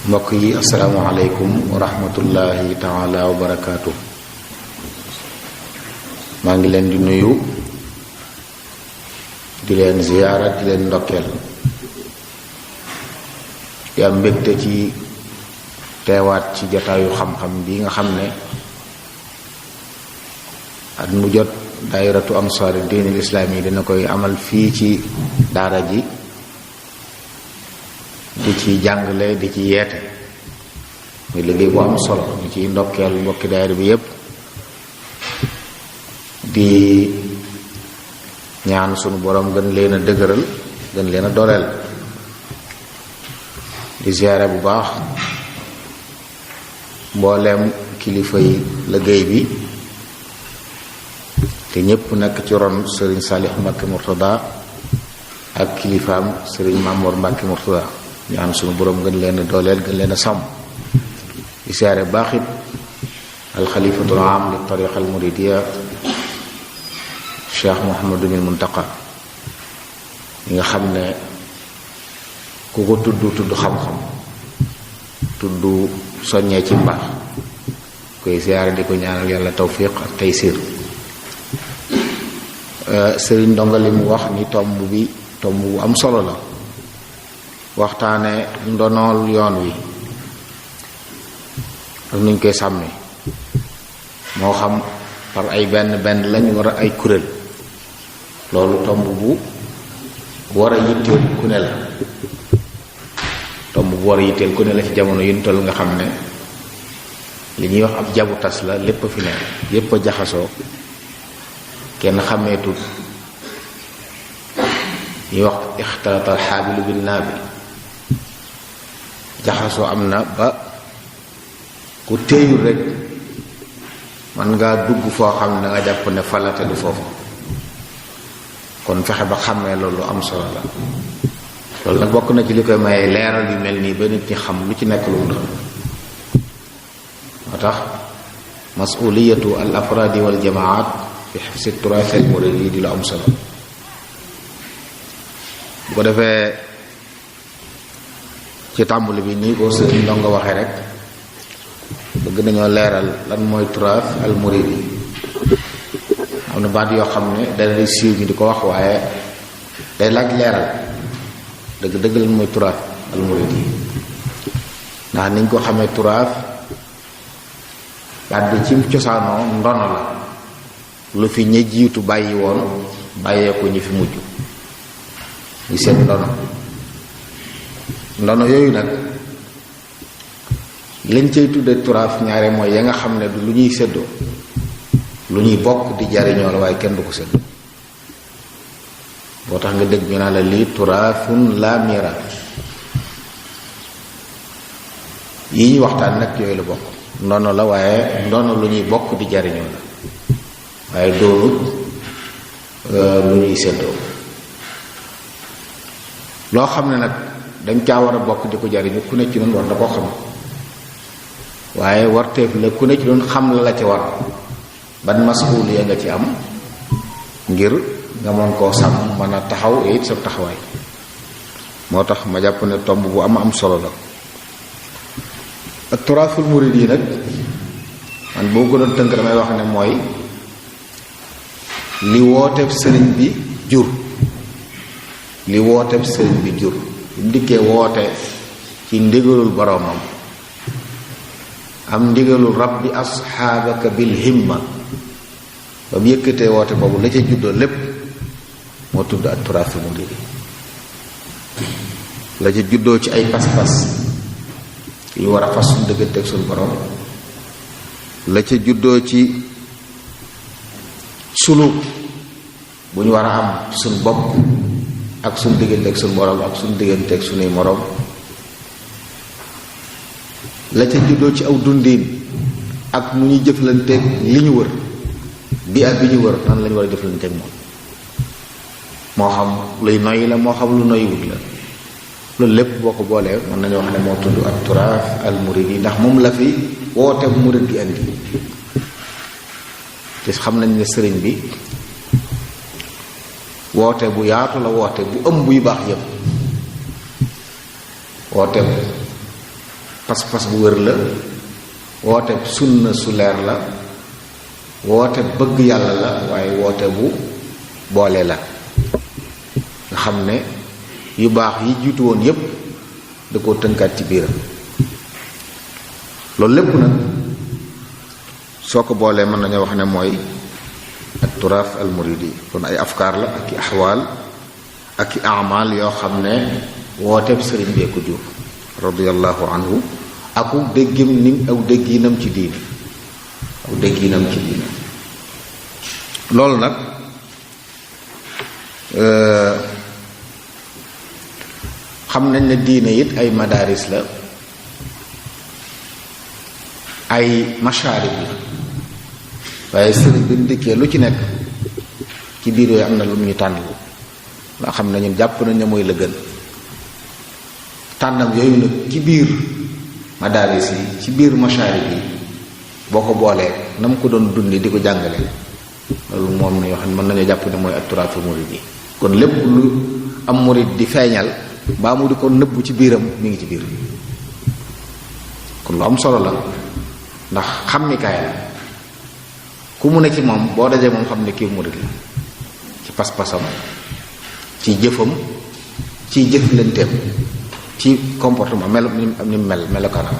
mbokk yi asalaamaaleykum wa rahmatullahi taala wa barakaatu. maa ngi leen di nuyu di leen ziyaara di leen ndokkeel di am mbégte ci teewaat ci jataayu xam-xam bi nga xam ne at mu jot daayiratu ansaari diinil islaam yi dina koy amal fii ci daara ji di ci jàngale di ci yeete muy liggéey bu am solo ñu ciy ndokkeel mbokki daayira bi yépp di ñaan sunu borom gën leen a dëgëral gën leen a dooleel di ziyaare bu baax mbooleem kilifa yi liggéey bi te ñépp nekk ci ron sëriñ Salih Mbacké Murtada ak kilifaam sëriñ Mamour Mbacké Murtada ñaan sunu borom gën leen a dooleel gën leen a sàmm di ziyaare baax it alxalifatul am li tariqa al muridiya Cheikh Mouhamadul Muntaqa ñi nga xam ne ku ko tudd xam-xam tudd soññee ci mbaax koy ziyaare di ko ñaanal yàlla tawfiq ak taysir sëriñ Ndonga li mu wax ni tomb bu am solo la waxtaane ndonool yoon wi ak nuñ koy sàmmee moo xam par ay benn lañu war a ay kuréel loolu tomb bu war a yitteel ku ne la tomb bu war a yitteel ku ne la ci jamono yu ñu toll nga xam ne li ñuy wax ab jabu tas la lépp a fi ne yépp a jaxasoo kenn xàmmeetut ñuy wax ixtalatal xaabilu bil naabil jaxasoo am na ba ku téyul rek man ngaa dugg foo xam ne nga jàpp ne falate du foofu kon fexe ba xàmmee loolu am solo la loolu nag bokk na ci li koy mayee leeral yu mel nii ba nit ñi xam lu ci nekk lu mu doon moo tax masuliyatu al afraadi wal jamaat fi xifsi turaas al muridi yi di lu am solo bu ko defee ci tàmbali bi nii ko sëriñ Ndonga waxee rek bëgg nañoo leeral lan mooy turaas al muridi am na baat yoo xam ne dana siiw ñu di ko wax waaye day laaj leeral dëgg lan mooy turaas al muridi ndax niñ ko xamee turaas baat bi ci cosaanoo ndono la lu fi ña jiitu bàyyi woon bàyyeeku ñi fi mujj ñu seen ndono yooyu nag lañ cay tudde turaas ñaare mooy ya nga xam ne du lu ñuy séddoo lu ñuy bokk di jariñoo la waaye kenn du ko séddoo boo tax nga dégg ñu naan la lii turaasun la miraas yi ñuy waxtaan nag yooyu la bokk ndono la waaye ndono lu ñuy bokk di jariñoo la waaye doonut lu ñuy séddoo loo xam ne nag dañ caa war a bokk di ko jariñu ku ne ci noonu war na koo xam waaye warteef la ku ne ci doon xam la ci war ban masuuliya nga ci am ngir nga mën koo sàmm mën a taxaw it sa taxawaay moo tax ma jàpp ne tomb bu am solo la ak turaasul murid yi nag man boo ko doon tënk damay wax ne mooy li wooteeb sëriñ bi jur li wooteeb sëriñ bi jur bu dikkee woote ci ndigalul boroomam am ndigalul rabbi asxaabaka bil himma ba mu yëkkatee woote boobu la ca juddoo lépp moo tudd ak turaasul murid la ca juddoo ci ay pas-pas yu war a fas suñu dëggante ak suñu borom la ca juddoo ci suluk bu ñu war a am suñu bopp ak suñu diggante ak suñu borom ak suñu diggante ak suñuy morom la ca juddoo ci aw dundin ak nu ñuy jëflanteeg li ñu wër bi ak bi ñu wër nan lañu war a jëflanteeg moom moo xam luy noyyi la moo xam lu noyyiwut la loolu lépp boo ko boolee mën nañu wax ne moo tudd ak turaas al murid yi ndax moom la fi woote murid gi andi te xam nañ ne sëriñ bi woote bu yaatu la woote bu ëmb yu baax yépp woote pas-pas bu wér la woote sunna su leer la woote bëgg yàlla la waaye woote bu boole la nga xam ne yu baax yi jiitu woon yépp da koo tënkaat ci biiram loolu lépp nag soo ko boolee mën nañoo wax ne mooy ak turaaf al muridi kon ay afkaar la ak i axwaal ak i amaal yoo xam ne wooteeb sëriñ bee ko jur radiyallahu anhu aku déggim ni aw dégginam ci diine aw dégginam ci diine loolu nag xam nañ ne diine it ay madaris la ay masharib la waaye sëriñ bi ndikkee lu ci nekk ci biir yooyu am na lu mu ñu tànn nga xam ne ñun jàpp nañ ne mooy la gën tànnam yooyu nag ci biir madaris yi ci biir masharib yi boo ko boolee na mu ko doon dundi di ko jàngale loolu moom na yoo xam ne mën nañoo jàpp ne mooy at-turaafu murid yi kon lépp lu am murid di feeñal baa mu di ko nëbbu ci biiram mi ngi ci biir kon lu am solo la ndax xàmmikaay la ku mu ne ci moom boo dajee moom xam ne kii murid la ci pas-pasam ci jëfam ci jëflanteem ci comportement mel ni mel melokaanam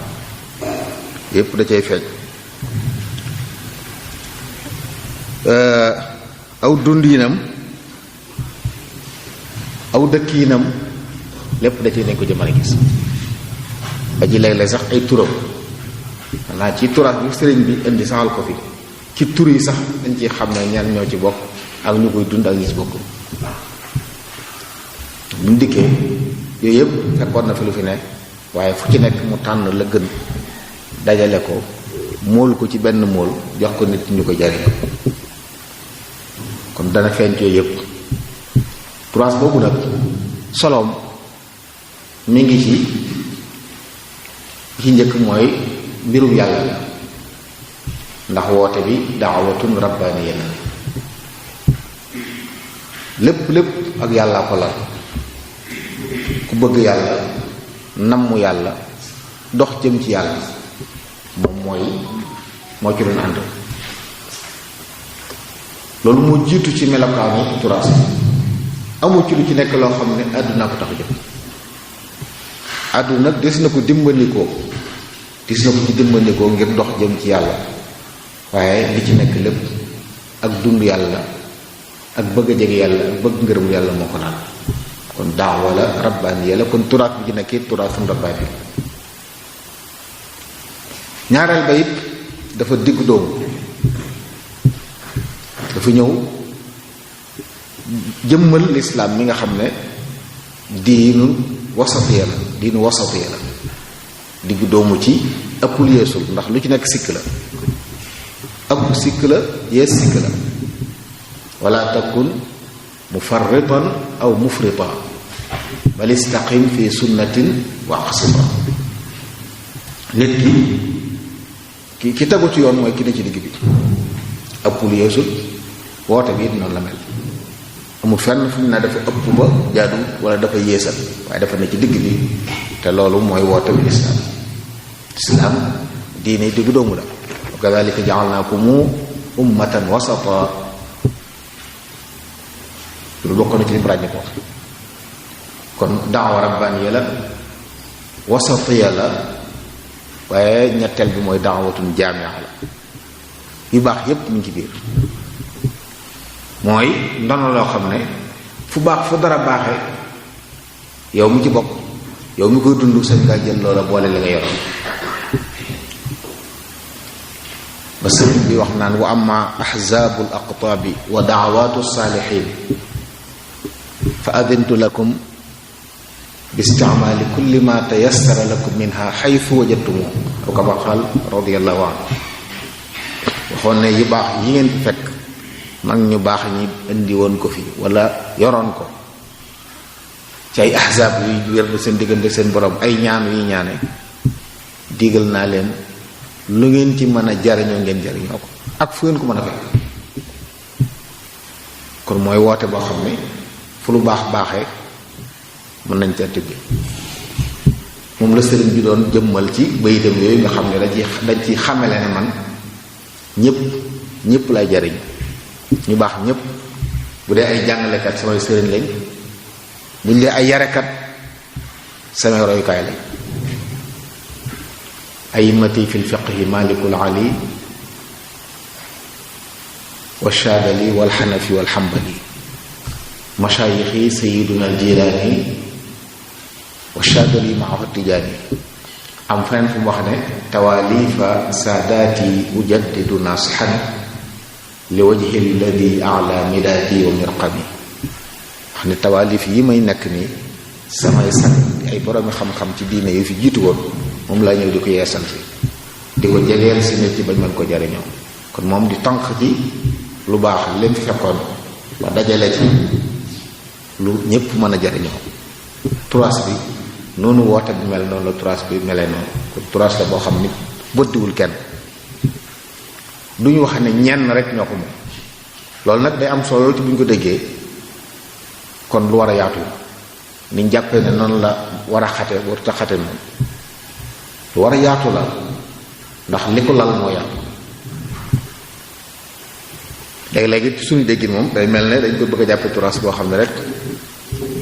yépp da cay feeñ aw dundinam aw dëkkiinam lépp da ci nañ ko jëmale gis ba ji léeg-léeg sax ay turam xanaa ci turaas bi sëriñ bi indi saxal ko fi ci tur yi sax dañ ci xam ne ñan ñoo ci bokk ak ñu koy dund ak ñi ci bokk bu ñu dikkee yooyu yëpp fekkoon na fi lu fi ne waaye fu ci nekk mu tànn la gën dajale ko móol ko ci benn móol jox ko nit ñu ko jariñoo kon dana feeñ ci yooyu yëpp turaas boobu nag soloom mi ngi ci njëkk mooy mbirum yàlla la ndax woote bi daawatun rabbaaniya la lépp ak yàllaa ko lal ku bëgg yàlla namm yàlla dox jëm ci yàlla moom moo ci doon ànd loolu moo jiitu ci melokaanu turaas amul ci lu ci nekk loo xam ne àdduna ko tax jëm àdduna nag des na ko dimbandikoo ngir dox jëm ci yàlla waaye li ci nekk lépp ak dund yàlla ak bëgg a jege yàlla ak bëgg ngërëmu yàlla moo ko naan kon daawa la rabbaaniya la kon turaat bi ci nekk it turaatum rabbaani ñaareel ba it dafa diggu doomu dafa ñëw jëmmal lislaam mi nga xam ne diinu wasatiya la diggu doomu ci ëppul yeesul ndax lu ci nekk sikk la ëpp sikk la yees sikk la wala takun mufarritan aw mufrita bal istaqim fi sunnatin wa aqsita nit ki tegu ci yoon mooy ki ne ci digg bi ëppul yeesul woote bi it noonu la mel amul fenn fu mu ne dafa ëpp ba jaadu wala dafa yeesal waaye dafa ne ci digg bi te loolu mooy woote bi islaam diine diggu doomu la wa kadhalika ja'alnakum ummatan wasata lu bokk na ci li mu ràññi ko kon daawa rabbaaniya la wasatiya la waaye ñetteel bi mooy daawatun jaami'a la yu baax yépp ñu ngi ci biir mooy ndono loo xam ne fu baax fu dara baaxee yow mu ci bokk yow mi koy dund sañ ngaa jël loola boole li nga yoroon ba sëriñ bi wax naan wa amma ahzaabul aqtaabi wa daawaatu saalihiin fa adintu lakum bi istimaali kulli ma tayassara lakum minha xaytu wajadtumuhu aw kama qaal radiyallahu anhu waxoon ne yu baax yi ngeen fi fekk mag ñu baax ñi indi woon ko fi wala yoroon ko ci ay ahzaab yuy wér seen diggante seen borom ay ñaan yuy ñaane digal naa leen lu ngeen ci mën a jariñoo ngeen jariñoo ko ak fu ngeen ko mën a fekk kon mooy woote boo xam ne fu lu baax baaxee mën nañ ca tibbi moom la sëriñ bi doon jëmmal ci bayitam yooyu nga xam ne dañ ci xamele ne man ñépp lay jariñ ñu baax ñépp bu dee ay jàngalekat samay sëriñ lañ buñ dee ay yarekat samay royukaay lañ ayimmati fi lfiqhi malikul ali wa shaadali wal xanafi wal xambali mashayixi sayiduna al jilaani wa shaadali maahu tijaani am feneen fu mu wax ne tawaalifa saadaati ujaddidu nasxan li wajhi alladi ala midaadi wa mirqami wax ne tawaalif yi may nekk nii samay sang ay boroomi xam-xam ci diine yu fi jiitu woon moom laa ñëw di ko yeesal si di ko jegeel si nit ci bañ mën ko jariñoo kon moom di tànk ci lu baax leen fi fekkoon ba dajale ci lu ñépp mën a jariñoo turaas bi noonu woote bi mel noonu la turaas bi melee noonu kon turaas la boo xam ni bëddiwul kenn duñu wax ne ñenn rek ñoo ko moom loolu nag day am solo te bu ñu ko déggee kon lu war a yaatu niñ jàppee ne noonu la war a xate warut a xate noonu lu war a yaatu la ndax li ko lal moo yaatu léegi-léegi suñu déggin moom day mel ne dañ ko bëgg a jàppe turaas boo xam ne rek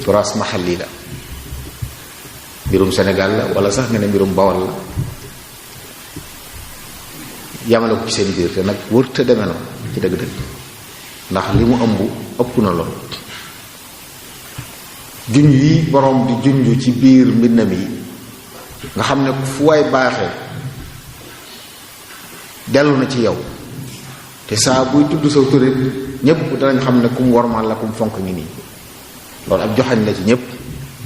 turaas maxalli la mbirum Sénégal la wala sax nga ne mbirum Bawol la yamale ko ci seen biir te nag wër te demee noonu ci dëgg-dëgg ndax li mu ëmb ëpp na lool junj yi borom di junj ci biir mbindam yi nga xam ne fu waay baaxee dellu na ci yow te saa buy tudd sa turit ñépp danañ xam ne kum wormaal la kum fonk ngi nii loolu ab joxañ la ci ñépp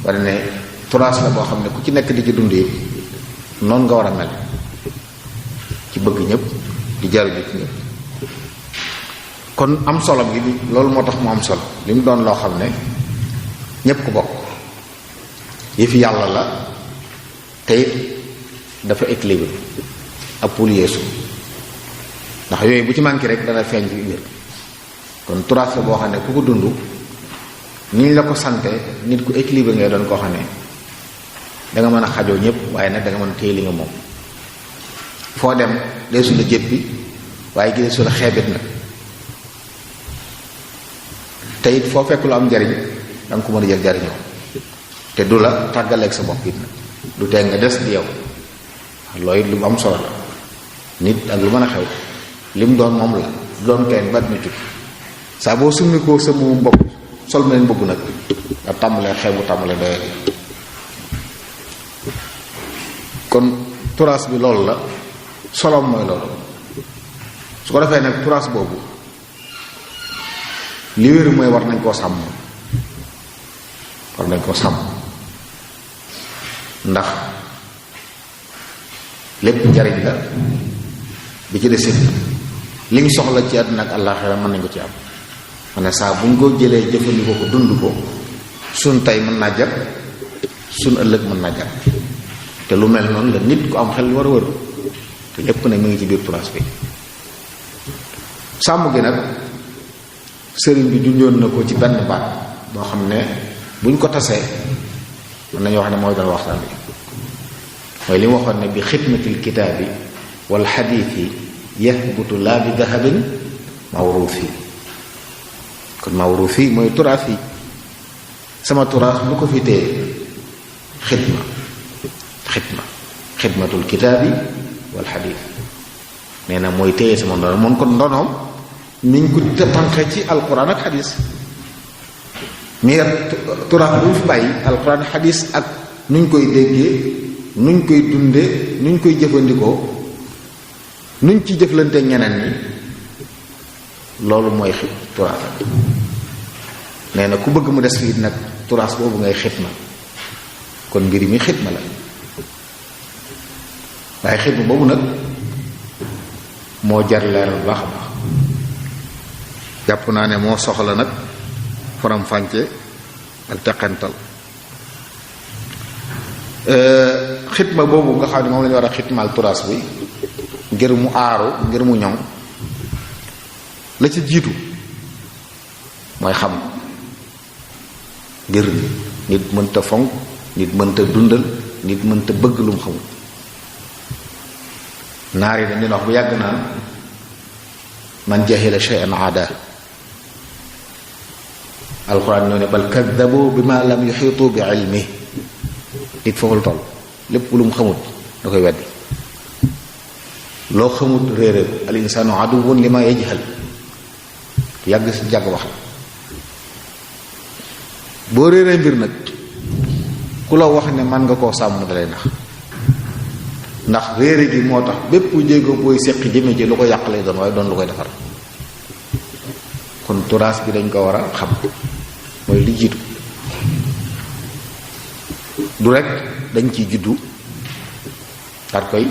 wala ne turaas la boo xam ne ku ci nekk di ci dund yi noonu nga war a mel ci bëgg ñépp di jaruñu ci ñépp kon am solo gi loolu moo tax mu am solo li mu doon loo xam ne ñépp ko bokk yëfi yàlla la te it dafa équilibré ab poul yeesu ndax yooyu bu ci manqué rek dana feeñ ci biir kon turaas la boo xam ne ku ko dund ni ñu la ko sante nit ku équilibré ngay doon koo xam ne danga mën a xajoo ñépp waaye nag danga mën a téye li nga moom foo dem dee su la jéppi waaye gi dee su la xeebit nag te it foo fekk lu am njariñ danga ko mën a jël jariñoo te du la tàggaleeg sa bopp it nag du tee nga des di yow loolu it lu am solo la nit ak lu mën a xew lim doon moom la du doon kenn bat na jut saa boo summi ko sa mu bopp sol meneen bëgg nag nga tàmbalee xeebu tàmbalee doye kon turaas bi loolu la solom mooy loolu su ko defee nag turaas boobu li wéru mooy war nañ koo sàmm ndax lépp njariñ la bi ci desit liñ soxla ci àdduna ak àllaaxira mën nañ ko ci am ma ne saa buñ ko jëlee jëfandikoo ko dund ko suñ tey mën naa jar suñ ëllëg mën naa jar te lu mel noonu la nit ku am xel war a wër te lépp nag mu ngi ci biir turaas bi sàmm gi nag sëriñ bi junjoon na ko ci benn baat boo xam ne buñ ko tasee mën nañu wax ne mooy doon waxtaan bi mooy li mu waxoon ne bi xidmatil kitaabi wal xadiisi yahbutu laa bi dahabin mawruufi kon mawruufi mooy turaas yi sama turaas lu ko fi téye xidmatul kitaabi wal xadiis nee na mooy téye sama ndono moom kon ndonoom niñ ko tànqe ci alquran ak xadis mais turaas bu fi bàyyi alquran ak xadis ak nuñ koy déggee nuñ koy dundee nuñ koy jëfandikoo nuñ ci jëflante ñeneen ñi loolu mooy turaas nee na ku bëgg mu des fii nag turaas boobu ngay xidma kon mbir mi xidma la waaye xidma boobu nag moo jar leeral bu baax a baax jàpp naa ne moo soxla nag faram fànce ak teqental xitma boobu nga xam ne moom la ñu war a xitmaal turaas bi ngir mu aaru ngir mu ñoŋ la ci jiitu mooy xam ngir nit mënta fonk nit mënta dundal nit mënta bëgg lu mu xamul. naar yi dañ leen wax bu yàgg naan man jahila shay'an aada. alxuraan ñoo ne bal kaddabu bima lam yuxiitu bi ilmi. nit foofu lu toll lépp lu mu xamut da koy weddi. loo xamut réeréer al insaanu aduwwun lima yajhal yàgg si jàgg wax la. boo réeree mbir nag ku la wax ne man nga koo sàmm da lay nax, ndax réere gi moo tax bépp jéego booy seqi jëme ci lu ko yàq lay doon waaye doon lu koy defar. kon turaas bi dañ ko war a xam, mooy li jiitu. du rek dañ ciy juddu daat koy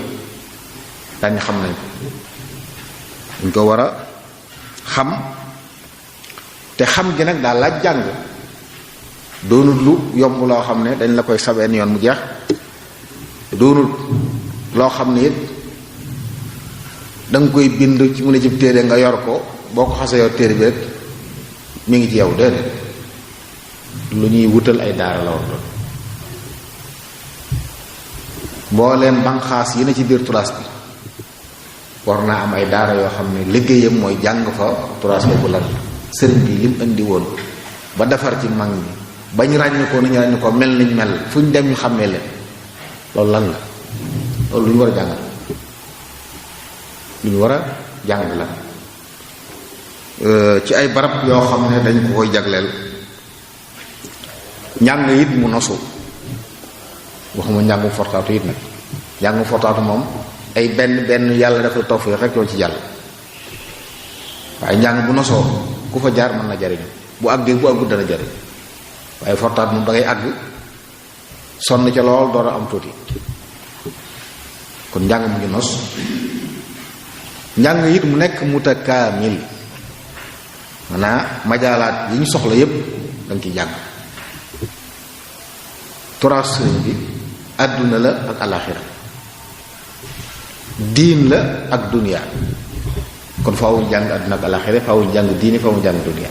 dañ xam nañ dañ ko war a xam, te xam gi nag daal laaj jàng. doonut lu yomb loo xam ne dañ la koy sabeen yoon mu jeex, doonut loo xam ne it danga koy bind ci mu ne ci téere nga yor ko boo ko xasee yor téere bi rek mi ngi ci yow déedéet. lu ñuy wutal ay daara la war doon. mbooleem banqaas yi na ci biir turaas bi war naa am ay daara yoo xam ne liggéeyam mooy jàng fa turaas boobu lan la sëriñ bi lim indi woon ba defar ci mag ñi bañ ràññ ko nañu ràññ ko mel nañ mel fu ñu dem ñu xàmmee leen loolu lan la. loolu lu ñu war a jàng lu ñu war a jàng la ci ay barab yoo xam ne dañ ko koy jagleel. njàng it mu nosu, waxuma njàngum fortaatu it nag. njàngum fortaatu moom ay benn yàlla dafa tawfiq rek yoo ci jàll, waaye njàng bu nosoo ku fa jaar mën na jariñu, bu àggee bu àggut dana jariñ. waaye fortaat moom da ngay àgg sonn ca lool door a am tuuti. kon njàng mu ngi nos. njàng it mu nekk mutakaamil, maanaam majaalaat yi ñu soxla yépp danga ciy jàng. turaas sëriñ bi àdduna la ak alaxira, diin la ak duniya. kon faaw ñu jàng àdduna ak alaxira, faaw ñu jàng diini, faaw ñu jàng duniya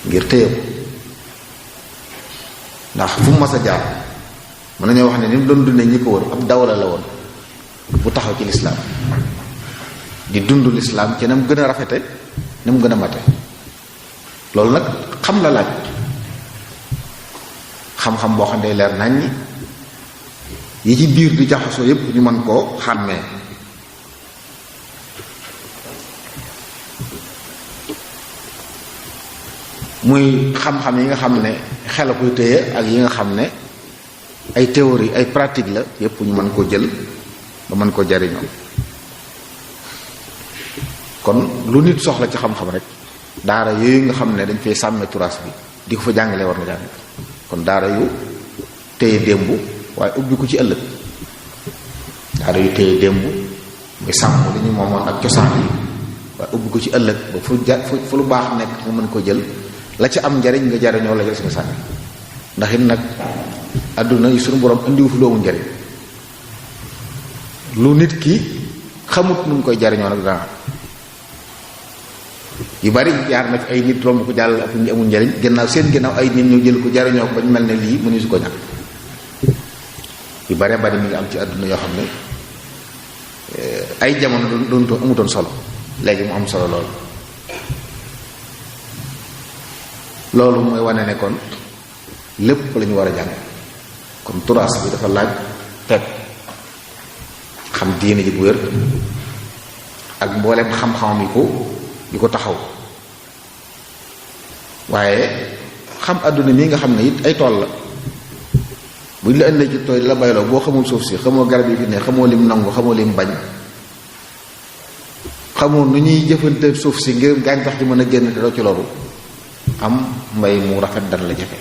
ngir téye ko. ndax fu mu mas a jaar mën nañoo wax ne ni mu doon dundee ñi ko wër ab dawla la woon bu taxaw ci lislaam di dund lislaam ci na mu gën a rafete na mu gën a mate. loolu nag xam la laaj, xam-xam boo xam ne leer naññi yi ci biir di jaxasoo yépp ñu mën koo xàmmee. muy xam-xam yi nga xam ne xel a koy téye ak yi nga xam ne ay théorie ay pratique la yépp ñu mën koo jël ba mën koo jariñoo. kon lu nit soxla ci xam-xam rek daara yooyu nga xam ne dañ fay sàmme turaas bi di ko fa jàngalee war nga jàng. kon daara yu téye démb waaye ubbi ko ci ëllëg. daara yu téye démb muy sàmm li ñu moomoon ak cosaan yi waaye ubbi ko ci ëllëg ba fu lu baax nekk nga mën ko jël la ca am njariñ nga jariñoo la jël si nga sànni. ndax it nag àdduna yi suñu borom indiwu fi loomu njariñ. lu nit ki xamut nu mu koy jariñoo nag dana yu bari jaar na fi ay nit romb ko jàll ak ñu amul njariñ gannaaw seen gannaaw ay nit ñu jël ko jariñoo ko ba ñu mel ne lii mënu su ko ñàkk. yu bare bari mi ngi am ci àdduna yoo xam ne ay jamono doon amutoon solo léegi mu am solo lool. loolu mooy wane ne kon lépp la ñu war a jàng. kon turaas bi dafa laaj teg xam diine ji bu wér ak mboolem xam-xamam yi ko taxaw. waaye xam àdduna mi nga xam ne it ay tool la buñ la ëndee ci tool la bayloo boo xamul suuf si xamoo garab yi fi ne xamoo lim nangu xamoo lim bañ xamoo nu ñuy jëfante suuf si ngir gàncax gi mën a génn te doo ci loru am mbay mu rafet dana la jafe.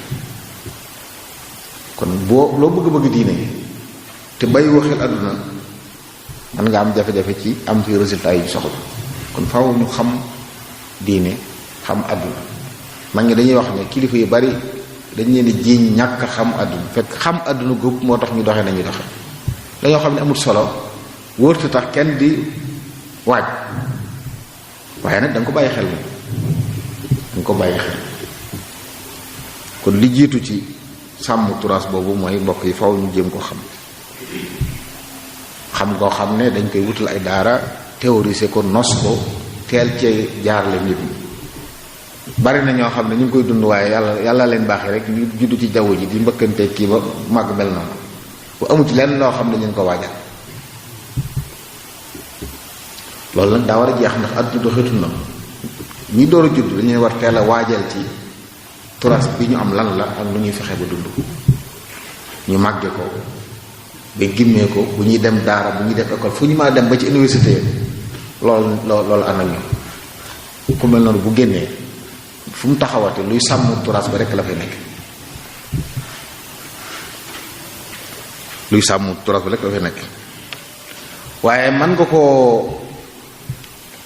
kon boo loo bëgg-bëgg diine te bàyyiwoo xel àdduna mën nga am jafe-jafe ci am fi résultat yi soxla. kon faaw ñu xam diine xam àdduna. mag ñi dañuy wax ne kilifa yu bari dañ leen di jiiñ ñàkk xam àdduna fekk xam àdduna góob moo tax ñu doxee nañuy doxe dañoo xam ne amul solo wóorte tax kenn di waaj waaye nag da nga ko bàyyi xel moom da nga ko bàyyi xel. kon li jiitu ci sàmm turaas boobu mooy mbokk yi faw ñu jéem ko xam koo xam ne dañ koy wutal ay daara théoriser ko nos ko teel cee jaarale nit ñi. bari na ñoo xam ne ñu ngi koy dund waaye yàlla leen baaxee rek ñu juddu ci jaww ji di mbëkkante kii ba màgg mel noonu bu amu ci lenn loo xam ne ñu ko waajal. loolu nag daa war a jeex ndax àdduna doxetul na ñi door a judd dañuy war teel a waajal ci turaas bi ñu am lan la ak lu ñuy fexe ba dund ñu màgge ko ba gimmee ko bu ñuy dem daara bu ñuy def école fu ñu mën a dem ba ci université loolu ànd ak ñoom ku mel noonu bu génnee fu mu taxawate luy sàmm turaas ba rekk la fay nekk luy sàmm turaas ba rekk la fay nekk waaye man nga koo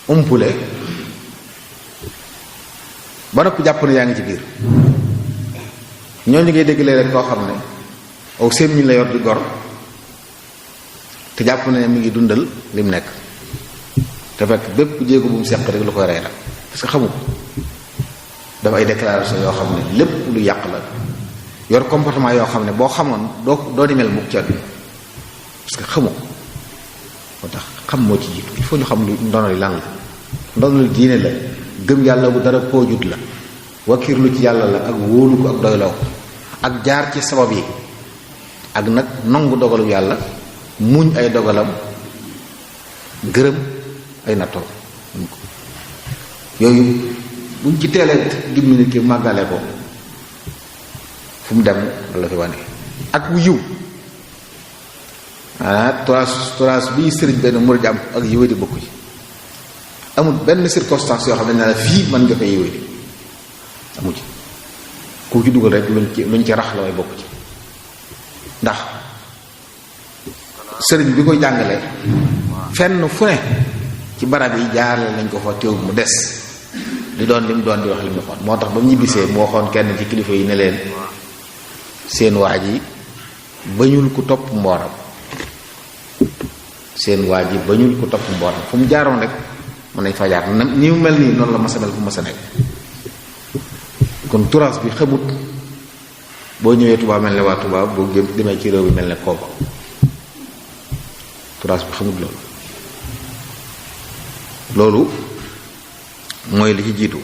umpule ba noppi jàpp ne yaa ngi ci biir ñooñu ngay dégg rek koo xam ne aw seen ñu la yor di gor te jàpp ne mi ngi dundal lim nekk te fekk bépp jéego bu mu seq rek lu koy rey la parce que xamu ko dafa ay déclaration yoo xam ne lépp lu yàq la yor comportement yoo xam ne boo xamoon doo di mel mukk ci àdduna parce que xamu ko moo tax xam moo ci jiitu il faut ñu xam lu ndono li lan la ndono li diine la gëm yàlla bu dara poojut la wakiirlu ci yàlla la ak wóolu ko ak doyloo ko ak jaar ci sabab yi ak nag nangu dogalu yàlla muñ ay dogalam gërëm ay nattoo yooyu buñ ci teelee dimmi nit ki màggale ko fu mu dem walla fi wane ak wu yiw turaas bii sëriñ benn murid am ak yiwédi bokku ci amul benn circonstance yoo xam ne la fii mën nga fa yiwédi amu ci ku ci dugal rek luñ ci rax la way bokku ci ndax sëriñ bi koy jàngale fenn fu ne ci barab yi jaarale nañ ko fa teew mu des di doon li mu doon di wax li mu waxoon moo tax ba mu ñibbisee mu waxoon kenn ci kilifa yi ne leen seen waa ji bañul ku topp mbooram seen waa ji bañul ku topp mbooram fu mu jaaroon rek mën nañ fa jaar ni mu mel nii noonu la masa mel fu masa nekk kon turaas bi xamut boo ñëwee Tuubaa mel ne waa Tuubaa boo demee ci réew bi mel ne kooba turaas bi xamut loolu mooy li ci jiitu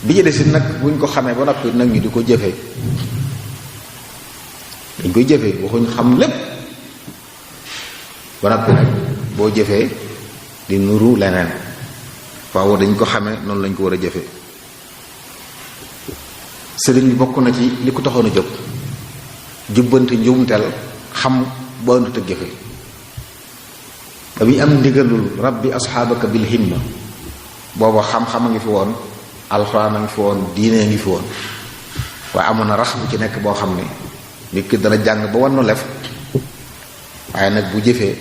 bi ci desit nag buñ ko xamee ba noppi nag ñu di ko jëfee dañ koy jëfee waxuñ xam lépp ba noppi nag boo jëfee di nuru leneen waaw dañ ko xamee noonu lañ ko war a jëfee sëriñ bi bokk na ci li ko taxoon a jóg jubbante njuumteel xam ba ndut ak jëfe ba muy am ndigalul rabbi asxaabaka bil himma booba xam-xam a ngi fi woon alxuraan a ngi fi woon diine a ngi fi woon waaye amoon na rax bu ci nekk boo xam ne nit ki dana jàng ba wannu lef waaye nag bu jëfee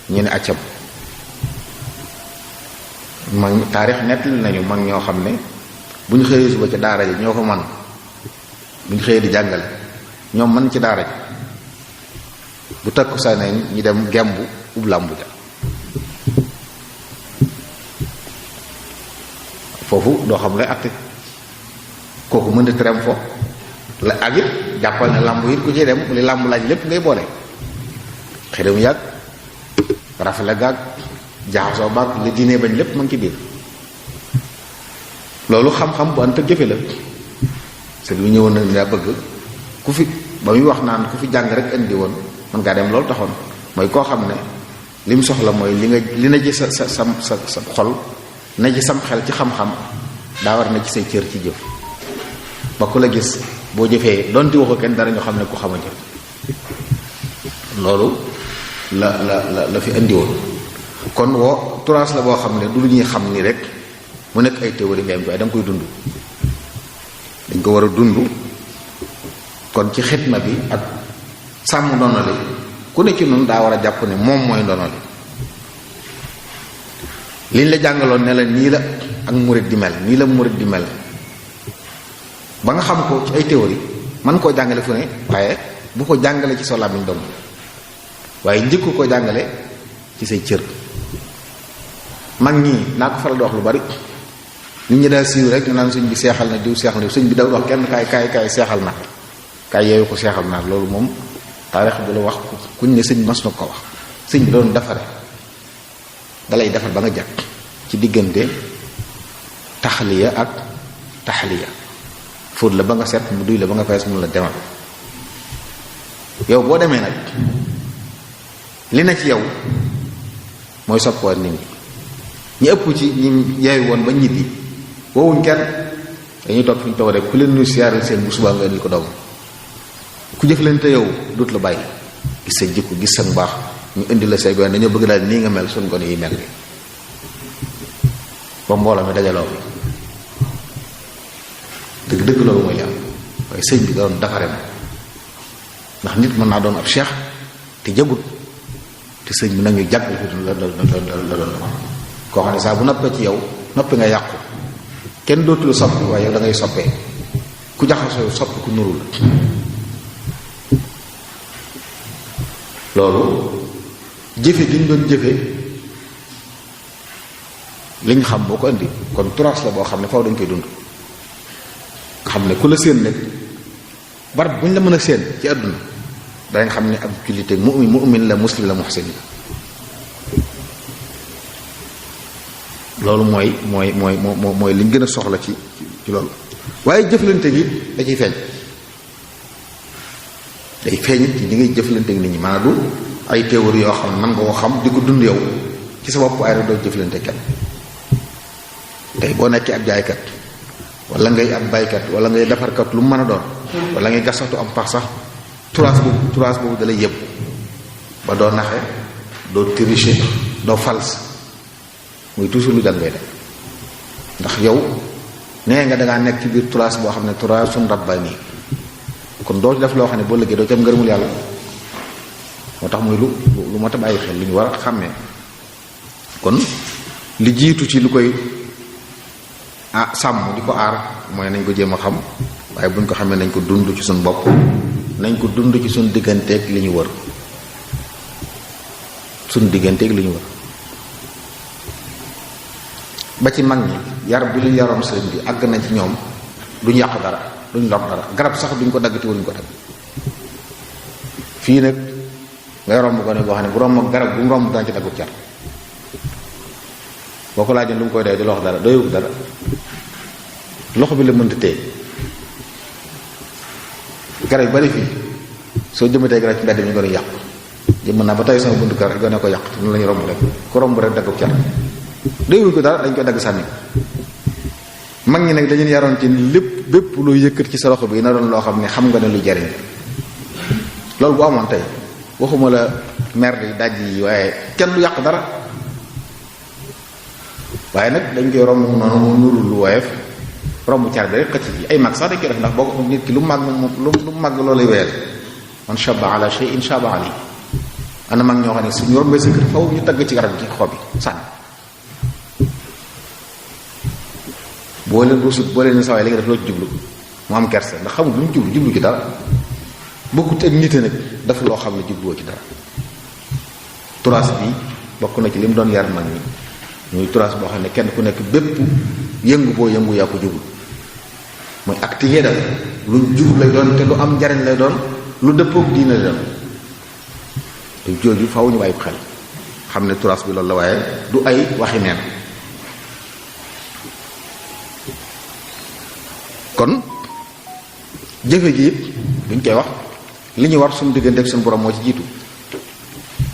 ñu ne accam mag taarix nettali nañu mag ñoo xam ne bu ñu xëyee suba ci daara ji ñoo ko man bu ñu xëyee di jàngale ñoom man ci daara ji bu takku sa nañ ñu dem gembu ub làmbu ja foofu doo xam lay atte kooku mën a terem fo la ak it jàppal ne làmb it ku ci dem li làmb laaj lépp ngay boole xëdam yàgg rafet la gaag jaxasoo baag li diine bañ lépp mën ci biir loolu xam-xam bu ant ak jëfe la sëñ bi ñëwoon na daa bëgg ku fi ba muy wax naan ku fi jàng rek indi woon mën ngaa dem loolu taxoon mooy koo xam ne lim soxla mooy li na ci sa xol na ci sam xel ci xam-xam daa war na ci say cër ci jëf ba ku la gis boo jëfee donte waxu kenn dara ñu xam ne ku xam a jëf loolu la fi indi woon kon woo turaas la boo xam ne du lu ñuy xam ni rek mu nekk ay théorie nga am waaye da nga koy dund dañ ko war a dund kon ci xitma bi ak sàmm ndono li ku ne ci noonu daa war a jàpp ne moom mooy ndono li liñ la jàngaloon ne la nii la ak murid di mel nii la murid di mel ba nga xam ko ci ay théorie man koo jàngale fu ne waaye bu ko jàngale ci sa làmmiñ dong waaye njëkk ko jàngale ci say cër mag ñii naa ko faral di wax lu bari nit ñi daal siiw rek ñu naan sëñ bi seexal na diw seexal na diw sëñ bi daw wax kenn kaay seexal na kay yeewu ko seexal naar loolu moom taarix bi la wax kuñ ne sëñ mas na ko wax sëñ bi doon defare dalay defar ba nga jàkk ci diggante taxliya ak taxliya fóot la ba nga set mu duy la ba nga fees mun la demal yow boo demee nag li na ci yow mooy soppoo nit ñi ñu ëpp ci ñi yeewu woon ba ñibbi woowuñ kenn dañuy toog fi ñu toog rek ku leen nuyu siyaaral seen bu subaa nga indi ko doom ku jëflante yow dut la bàyyi gis sa jikko gis sa mbaax ñu indi la say goon dañoo bëgg daal nii nga mel suñ gone yi mel ni ba mbooloo mi dajaloo bi dëgg loolu mooy yàlla waaye sëñ bi doon dafare ma ndax nit mën naa doon ab cheikh te jagut te sëñ bi nag ñu jàgg la doon koo xam ne saa bu noppee ci yow noppi nga yàqu kenn dootul soppi waaye yow da ngay soppee ku jaxasoo soppi ku nuru la loolu jëfe gi ñu doon jëfe liñ xam boo ko indi kon turas la boo xam ne faw dañ koy dund nga xam ne ku la séen nag barab bu ñu la mën a séen ci àdduna danañ xam ne ab jullite mu'min la muslim la muhsin la loolu mooy liñ gën a soxla ci loolu waaye jëflante gi da ciy feeñ day feeñ ci li ngay jëflante ak nit ñi maanaam du ay théorie yoo xam ne man nga ko xam di ko dund yow ci sa bopp waaye rek doo jëflante kenn tey boo nekkee ab jaaykat wala ngay ab baykat wala ngay defarkat lu mu mën a doon wala ngay gasatu am pax sax turaas boobu dalay yëpp ba doo naxe doo tricher doo fals muy toujours lu jàng ngay def ndax yow nee nga dangaa nekk ci biir turaas boo xam ne turaasun rabbani kon doo def loo xam ne boo liggéey doo ci am ngërëmul yàlla moo tax muy lu mat a bàyyi xel lu ñu war a xàmmee kon li jiitu ci lu koy sàmm di ko aar mooy nañ ko jéem a xam waaye buñ ko xamee nañ ko dund ci suñ bopp nañ ko dund ci suñ digganteeg li ñu wër suñ digganteeg li ñu wër ba ci mag ñi yar bi lu yaroon sëriñ bi àgg nañ ci ñoom duñ yàq dara duñ lor dara garab sax duñ ko dagg te waruñ ko dagg fii nag ngay romb ko ne boo xam ne bu romb garab bu mu romb daan ci daggu car boo ko laajoon lu mu koy doy di loxo dara doyul dara loxo bi la mënta téye garab yu bari fii soo jëmatee garab ci mbedd mi ñu gën a yàq jëm naa ba tey sama buntu kër gën a ko yàq te noonu la ñu romb rek ku romb rek daggu car doyul ko dara dañ koy dagg sànni mag ñi nag dañu yaroon ci lépp bépp looy yëkkat ci sa loxo bi na doon loo xam ne xam nga ne lu jariñ loolu bu amoon tey waxuma la mer di daj yi waaye kenn du yàq dara waaye nag dañ koy romb noonu mu nurul lu woyof romb car bi rek xëcc yi ay mag sax dañ koy def ndax boo ko nit ki lu mag lu mag loolay weel man shaba ala shay'in shaba ali ana mag ñoo xam ne suñu rombee sa kër faw ñu tagg ci garab gi ci xob yi sànni boo leen rusut boo leen saway li nga def loo ci jublu mu am kersa ndax xamul lu mu jublu ci dara bokkut ak nit nag daf loo xam ne jubluwoo ci dara turaas bi bokk na ci li mu doon yar mag ñi muy turaas boo xam ne kenn ku nekk bépp yëngu boo yëngu yaa ko jublu mooy acte yi dal lu jub lay doon te lu am njariñ lay doon lu dëppook diine lay doon te jooju faw ñu bàyyi ko xel xam ne turaas bi loolu la waaye du ay waxi neen kon jëfe ji it buñ koy wax li ñu war suñu diggante ak suñu borom moo ci jiitu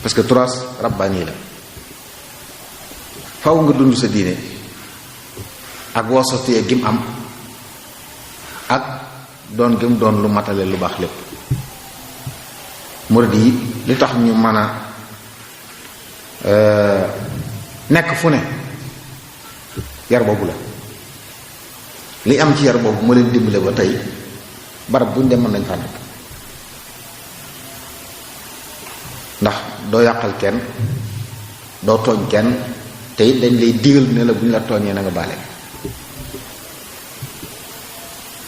parce que turaas rabbaani la faw nga dund sa diine ak wasatee gim am ak doon gim doon lu matale lu baax lépp murid yi li tax ñu mën a nekk fu ne yar boobu la li am ci yar boobu moo leen dimbale ba tey barab buñ dem mën nañ fa nekk ndax doo yàqal kenn doo tooñ kenn te it dañ lay digal ne la bu ñu la tooñee na nga baale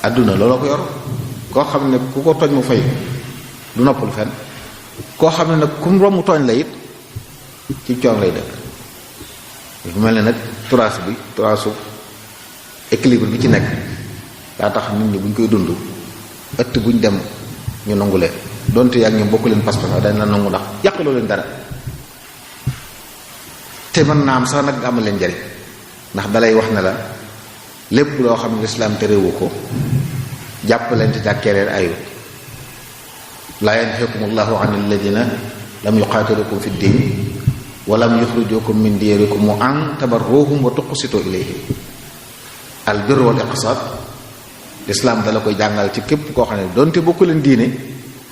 adduna looloo ko yor koo xam ne ku ko tooñ mu fay du noppul fenn koo xam ne nag ku mu romb tooñ la it ci coon lay dëkk bu mel ne nag turaasu équilibre bi ci nekk daa tax nit ñi buñ koy dund ëtt buñ dem ñu nangu leen donte yaa ngi ñoom bokk leen pas-pas dañ la nangu ndax yàqaloo leen dara te mën naa am sax nag nga amal leen njariñ ndax dalay wax ne la lépp loo xam ne lislaam te réewu ko jàppalante jàkkeereer ayut laa yanhaakum allahu an alladina lam yuqaatilukum fi ddin wa lam yuxrijukum min diyarikum an tabarruhum wa tuqsitu ilayhim al birr wal iqsaad lislaam dala koy jàngal ci képp koo xam ne donte bokku leen diine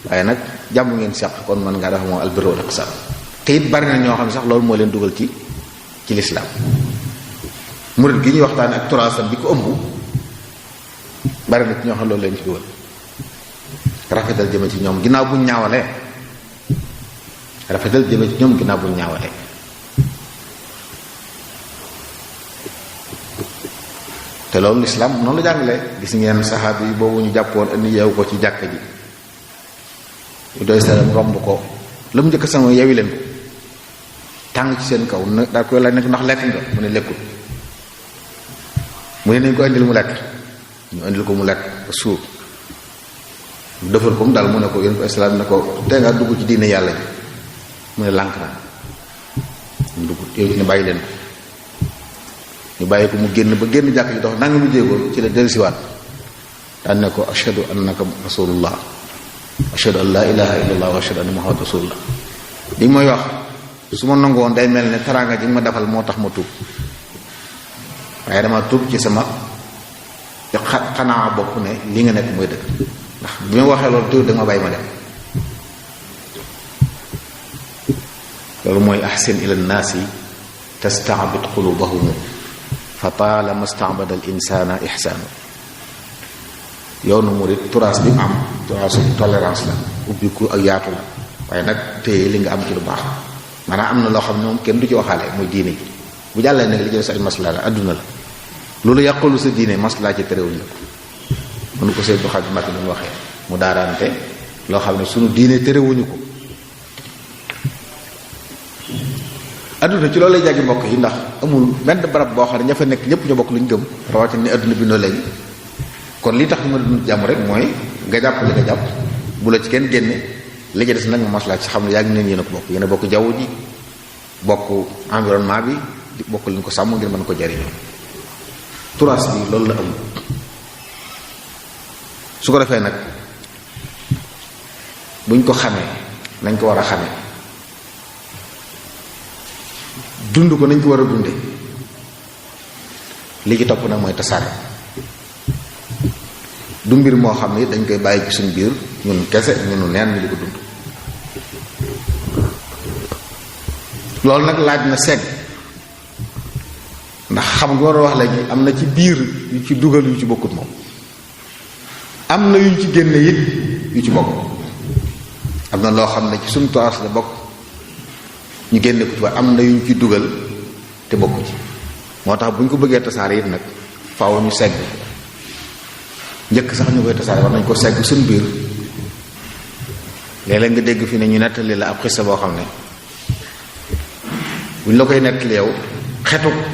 waaye nag jàmm ngeen seq kon mën ngaa def moom al birr wal iqsaad te it bari na ñoo xam ne sax loolu moo leen dugal ci lislaam murid gi ñuy waxtaane ak turaasam bi ko ëmb bari na ci ñoo xam loolu leen ci dugal rafetal jëme ci ñoom ginnaaw buñ ñaawalee rafetal jëme ci ñoom ginnaaw buñ ñaawalee te loolu lislaam noonu la jàngalee gis ngeen saxaaba yi boobu ñu jàppoon indi yeewu ko ci jàkka ji ñu doy salam romb ko la mu njëkk sama yeewi leen ko tàng ci seen kaw na daa koy laaj nag ndax lekk nga mu ne lekkul mu ne nañ ko indil mu lekk ñu indil ko mu lekk ba suur mu defal ko mu daal mu ne ko yéen ko islaam ne ko tey nga dugg ci diine yàlla ji mu ne lànk na mu dugg yow ñu bàyyi leen ko ñu bàyyi ko mu génn ba génn jàkk ji dox nanga mu jéegoon ci la dellusiwaat daan ne ko ashhadu annaka rasulullah ashhadu an la ilaha illallah wa ashhadu anna muhammad rasulullah li mooy wax su ma nangu woon day mel ne teraanga ji nga ma defal moo tax ma tuub waaye dama tuub ci sama xanaa bopp ne li nga nekk mooy dëgg ndax bi ma waxee loolu tuub da nga bàyyi ma dem loolu mooy ahsin ila nnaasi tastaabid qulubahum fa taalama staabada al insana ihsaanu yoonu murid turaas bi mu am turaasu tolérance la ubbiku ak yaatu la waaye nag téye li nga am ci lu baax maanaam am na loo xam ne moom kenn du ci waxaale muy diine ji bu jàllee nag li jël sa ay masla la adduna la loolu yàqalu sa diine masla ci terewuñ la ko mënu ko seet bu xaj màkk bi mu waxee mu daaraante loo xam ne sunu diine terewuñu ko adduna ci loolu lay jàggi mbokk yi ndax amul benn barab boo xam ne ña fa nekk ñëpp ñu bokk lu ñu gëm rawatina ni adduna bi noo léegi kon li tax ñu ma dund jàmm rek mooy nga jàpp li nga jàpp bu la ci kenn génne li ci des nag ma maslaa ci xam ne yaa ngi neen yéen a ko bokk yéen a bokk jaww ji bokk environnement bi di bokk leen ko sàmm ngir mën ko jariñoo turaas bi loolu la am su ko defee nag buñ ko xamee nañ ko war a xamee dund ko nañ ko war a dunde li ci topp nag mooy tasaare du mbir moo xam ne dañ koy bàyyi ci suñ biir ñun kese ñunu neen ñu di ko dund loolu nag laaj na segg ndax xam nga war a wax léegi am na ci biir yu ci dugal yu ci bokkut moom am na yuñ ci génne it yu ci bokk am na loo xam ne ci suñ toas la bokk ñu génne ko ci waaye am na yuñ ci dugal te bokku ci moo tax bu ñu ko bëggee tasaare it nag faaw ñu segg njëkk sax ñu koy tasaare war nañ ko segg suñ biir léeg-léeg nga dégg fi ne ñu nettali la ab xissa boo xam ne buñ la koy nettali yow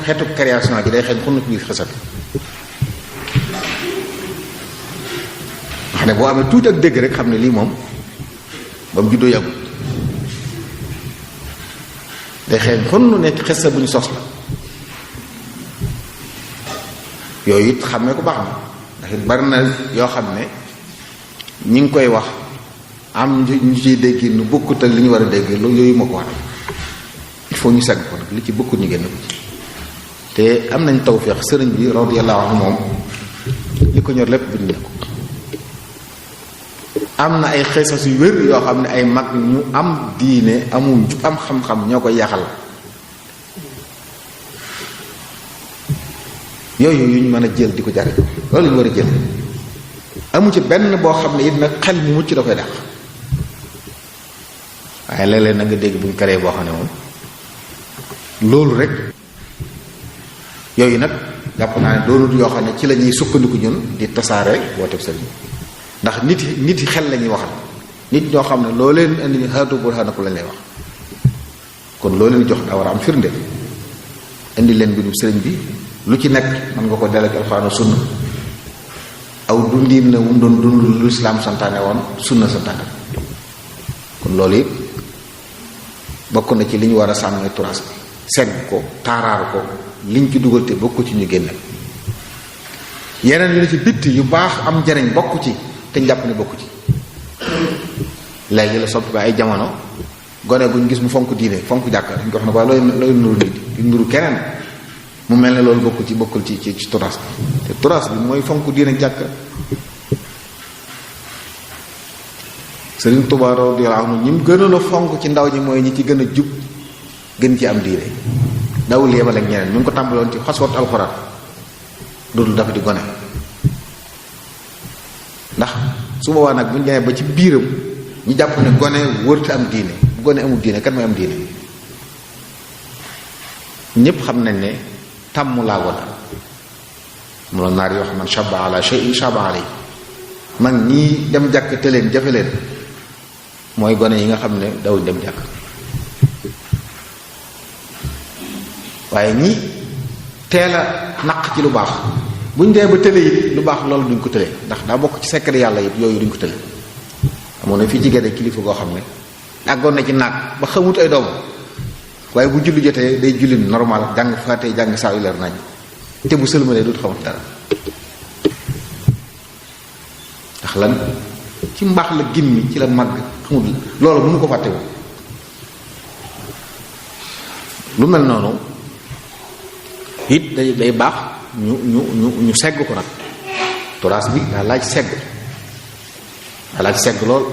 xetu création gi day xeeñ xunn ci biir xisa bi xam ne boo amee tuuti ak dégg rek xam ne lii moom ba mu juddoo yàggut day xeeñ xunn nekk xisa bu ñu sos la yooyu it xam ne ko baax na ndax it bari na yoo xam ne ñi ngi koy wax am ñu ciy dégg nu bokkut ak li ñu war a dégg loolu yooyu moo ko wax il faut ñu segg ko nag li ci bokkut ñu génn ko ci te am nañ tawfeex sëriñ bi radiyallahu anhu moom li ko ñor lépp bind na ko am na ay xeesas yu wér yoo xam ne ay mag ñu am diine amul am xam-xam ñoo koy yaxal yooyu yu ñu mën a jël di ko jariñ loolu la ñu war a jël amu ci benn boo xam ne it nag xel mu mucc da koy dàq waaye léeg-léeg na nga dégg buñ karee boo xam ne moom loolu rek yooyu nag jàpp naa ne doonut yoo xam ne ci la ñuy sukkandiku ñun di tasaare wooteeb sëriñ ndax nit yi xel la ñuy waxal nit ñoo xam ne loo leen indi haatu burhaanakum lañ lay wax kon loo leen jox daa war a am firnde indi leen bi du sëriñ bi lu ci nekk mën nga ko delek alxuraan sunna aw dundin la wu mu doon dund lu islaam santaane woon sunna santaane kon loolu it bokk na ci li ñu war a sàmmee turaas bi segg ko taaraaru ko liñ ci dugal te bokku ci ñu génne yeneen yu ne ci bitti yu baax am njariñ bokku ci te njàpp ne bokku ci léegi la soppi ba ay jamono gone guñ gis mu fonk diine fonk jàkka dañ ko wax ne ko looy nuru nit di nuru keneen mu mel ne loolu bokkul ci turaas bi te turaas bi mooy fonk diine jàkka Sëriñ Tuubaa radiyallaahu anhu ñi mu gënoon a fonk ci ndaw ñi mooy ñi ci gën a jub gën ci am diine dawul yebal ak ñeneen mi ngi ko tàmbaloon ci xaswat alxuraan dootul dafa di gone ndax su boobaa nag bu ñu demee ba ci biiram ñu jàpp ne gone wërta am diine bu gone amul diine kan mooy am diine ñépp xam nañ ne tàmm laago la mu la naar yi wax man shaba ala shay'in shaba alay mag ñii dem jàkk te leen jafe leen mooy gone yi nga xam ne dawuñ dem jàkk waaye ñi teel a naq ci lu baax buñ dee ba tële it lu baax loolu duñ ko tële ndax daa bokk ci secret yàlla it yooyu duñ ko tële amoon na fii ci gerte kilifa goo xam ne àggoon na ci naag ba xamut ay doom waaye bu julli jotee day julli normal jàng faatee jàng saa yu leer nañ te bu sëlmalee dootu xamut dara ndax lan ci mbaax la gimmi ci la màgg xamut loolu mënu ko fàttewu lu mel noonu it day baax ñu segg ko nag turaas bi daa laaj segg lool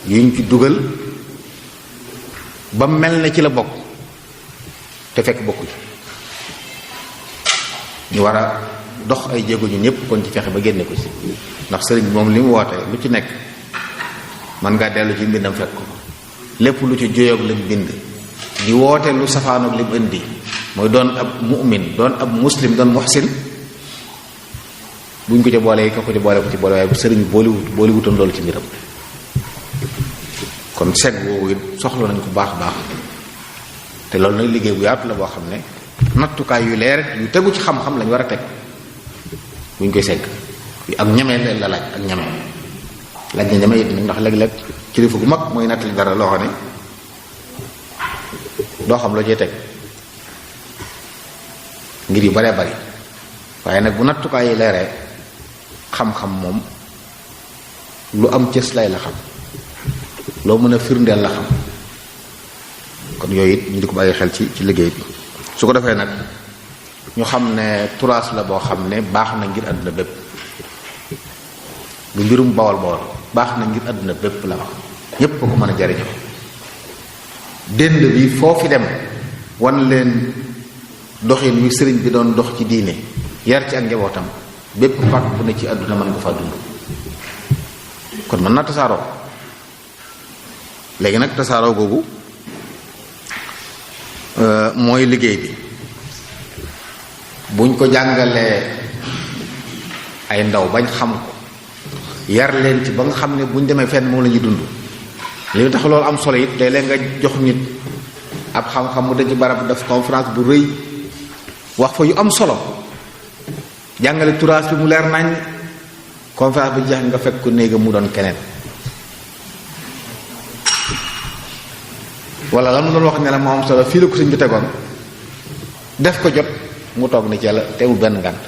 yuñ ci dugal ba mel ne ci la bokk te fekk bokku ci ñu war a dox ay jéego ñu ñëpp kon ci fexe ba génne ko ci ndax sëriñ bi moom li mu woote lu ci nekk man ngaa dellu ci mbindam fekk ko lépp lu ci jóyoog lañ bind di woote lu safaanoog lim indi mooy doon ab mu'min doon ab muslim doon muhsin buñ ko ci boolee ka ko ci boole waaye bu sëriñ booliwutoon loolu ci mbiram kon segg woowu it soxla nañ ko baax baax te loolu nag liggéey bu yaatu la boo xam ne nattukaay yu leer yu tegu ci xam-xam lañ war a teg buñ koy segg ak ñeme la laaj ak ñeme laaj na ñeme it nag ndax léeg-léeg kilifa gu mag mooy nattali dara loo xam ne doo xam loo cee teg ngir yu baree bari waaye nag bu nattukaay yi leeree xam-xam moom lu am cës lay la xam loo mën a firndeel la xam kon yooyu it ñu di ko bàyyi xel ci liggéey bi su ko defee nag ñu xam ne turaas la boo xam ne baax na ngir àdduna bépp lu mbirum bawal baax na ngir àdduna bépp la wax ñépp ko mën a jariñoo dend bi foo fi dem wan leen doxin wi sëriñ bi doon dox ci diine yar ci ak njabootam bépp pàkk bu ne ci àdduna mën nga faa dund kon mën naa tasaaroo léegi nag tasaaroo googu mooy liggéey bi buñ ko jàngalee ay ndaw bañ xam ko yar leen ci ba nga xam ne buñ demee fenn moom la ñuy dund li tax loolu am solo it léeg-léeg nga jox nit ab xam-xam mu dañ ci barab def conférence bu rëy wax fa yu am solo jàngale turaas bi mu leer nañ conférence bi jeex nga fekk ko néega mu doon keneen wala la mu doon wax ne la moo am solo fii la ko sëñ bi tegoon def ko jot mu toog ni ci yàlla teewul benn ngànt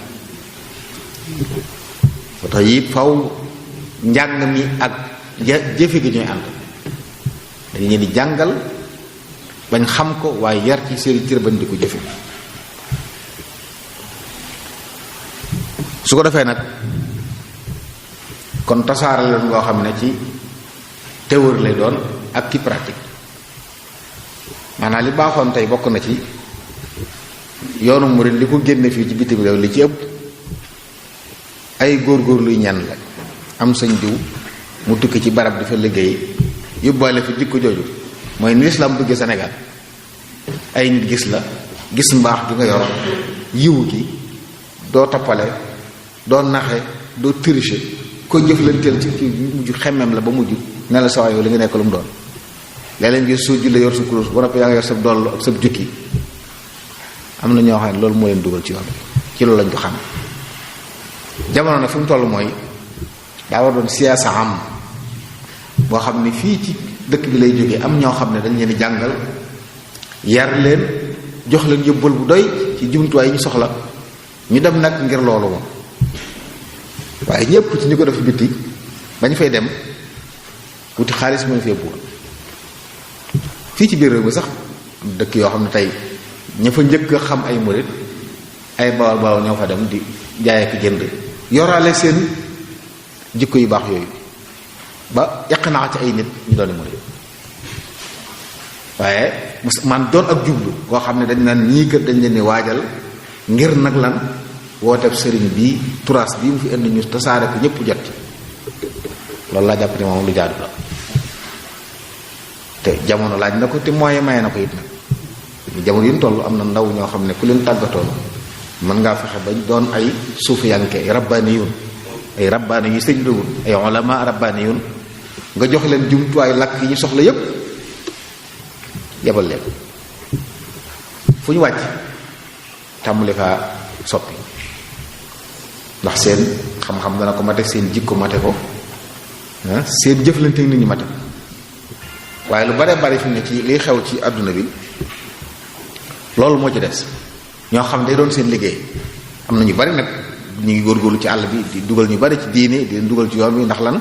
ba tax yi faw njàng mi ak jëfe gi ñooy ànd dañu leen di jàngal bañ xam ko waaye yar ci seeni cër bañ di ko jëfe su ko defee nag kon tasaare leen loo xam ne ci théorie lay doon ak ci pratique maanaam li baaxoon tey bokk na ci yoonu murid li ko génne fii ci bitim réew li ci ëpp ay góor luy ñan la am sañ diw mu tukki ci barab di fa liggéey yóbbaale fi jikko jooju mooy ni lislaam bëgge Sénégal ay nit gis la gis mbaax gi nga yor yiwu gi doo tappale doo naxe doo tricher ko jëflanteel ci mujj xemmem la ba mujj ne la sawaay yow li nga nekk lu mu doon léeg-léeg ngir soo jullee yor sa kurus ba noppi yaa nga yor sa doll ak sa jukki am na ñoo xam ne loolu moo leen dugal ci yoon ci loolu lañ ko xam jamono nag fi mu toll mooy daa war doon siyaasa am boo xam ne fii ci dëkk bi lay jógee am ñoo xam ne dañ leen di jàngal yar leen jox leen yóbbal bu doy ci jumtuwaay yi ñu soxla ñu dem nag ngir loolu moom waaye ñëpp ci ñu ko def bitti bañ fay dem wuti xaalis mën fee buur fii ci biir réew mi sax dëkk yoo xam ne tey ña fa njëkk a xam ay murit ay bawal bawal ñoo fa dem di jaay ak jënd yoraale seen jikko yu baax yooyu ba yàq naa ci ay nit ñu doon murit waaye man doon ak jublu koo xam ne dañ naan ñii kër dañ leen di waajal ngir nag lan wooteeb sëriñ bii turaas bii mu fi indi ñu tasaare ko ñëpp jot ci loolu laa jàpp ne moom lu jaadu la te jamono laaj na ko te mooy maye na ko it nag jamono yi ñu toll am na ndaw ñoo xam ne ku leen tàggatoon mën ngaa fexe bañ doon ay suufiyanke ay rabbaaniyun ay rabbaani yu sëñ dugul ay ulama rabbaaniyun nga jox leen jumtuwaay làkk yi ñu soxla yépp yebal leen fu ñu wàcc tàmbali faa soppi ndax seen xam-xam dana ko mate seen jikko mate ko seen jëflante nit ñi mate ko waaye lu bare bari fi mu ne ci liy xew ci àdduna bi loolu moo ci des ñoo xam day doon seen liggéey am na ñu bari nag ñu ngi góorgóorlu ci àll bi di dugal ñu bari ci diine di leen dugal ci yoon wi ndax lan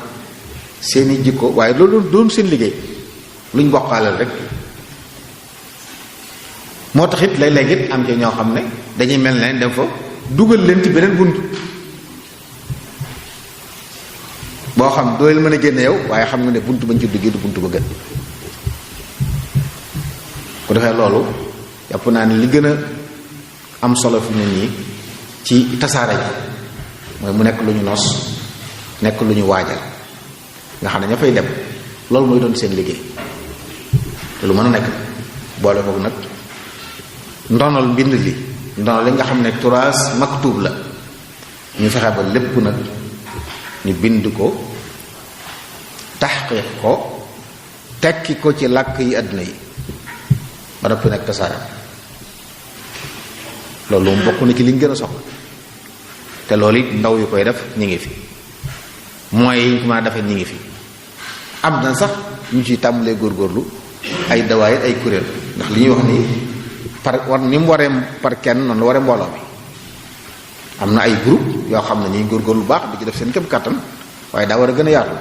seeni jikko waaye loolu doon seen liggéey luñ bokkaaleel rek moo tax it léeg-léeg it am ci ñoo xam ne dañuy mel ne dem fa dugal leen ci beneen bunt boo xam doo leen mën a génne yow waaye xam nga ne bunt bañ ci duggee du bunt ba gën ku defee loolu jàpp naa ne li gën a am solo fi mu ne nii ci tasaare ji mooy mu nekk lu ñu nos nekk lu ñu waajal nga xam ne ña fay dem loolu mooy doon seen liggéey te lu mën a nekk boole kook nag ndonal mbind li ndonal li nga xam ne turaas maktub la ñu fexe ba lépp nag ñu bind ko taxqiq ko tekki ko ci làkk yi àdduna yi ba noppi nag tasaare loolu mu bokk na ci liñ gën a soxla te loolu it ndaw yu koy def ñi ngi fi mooy yi ñu ko mën a defee ñi ngi fi am na sax ñu ciy tàmbalee góorgóorlu ay dawaayit ay kuréel ndax li ñuy wax ni par war ni mu waree par kenn noonu la waree mbooloo mi am na ay groupe yoo xam ne ñi góorgóorlu baax di ci def seen képp kàttan waaye daa war a gën a yaatu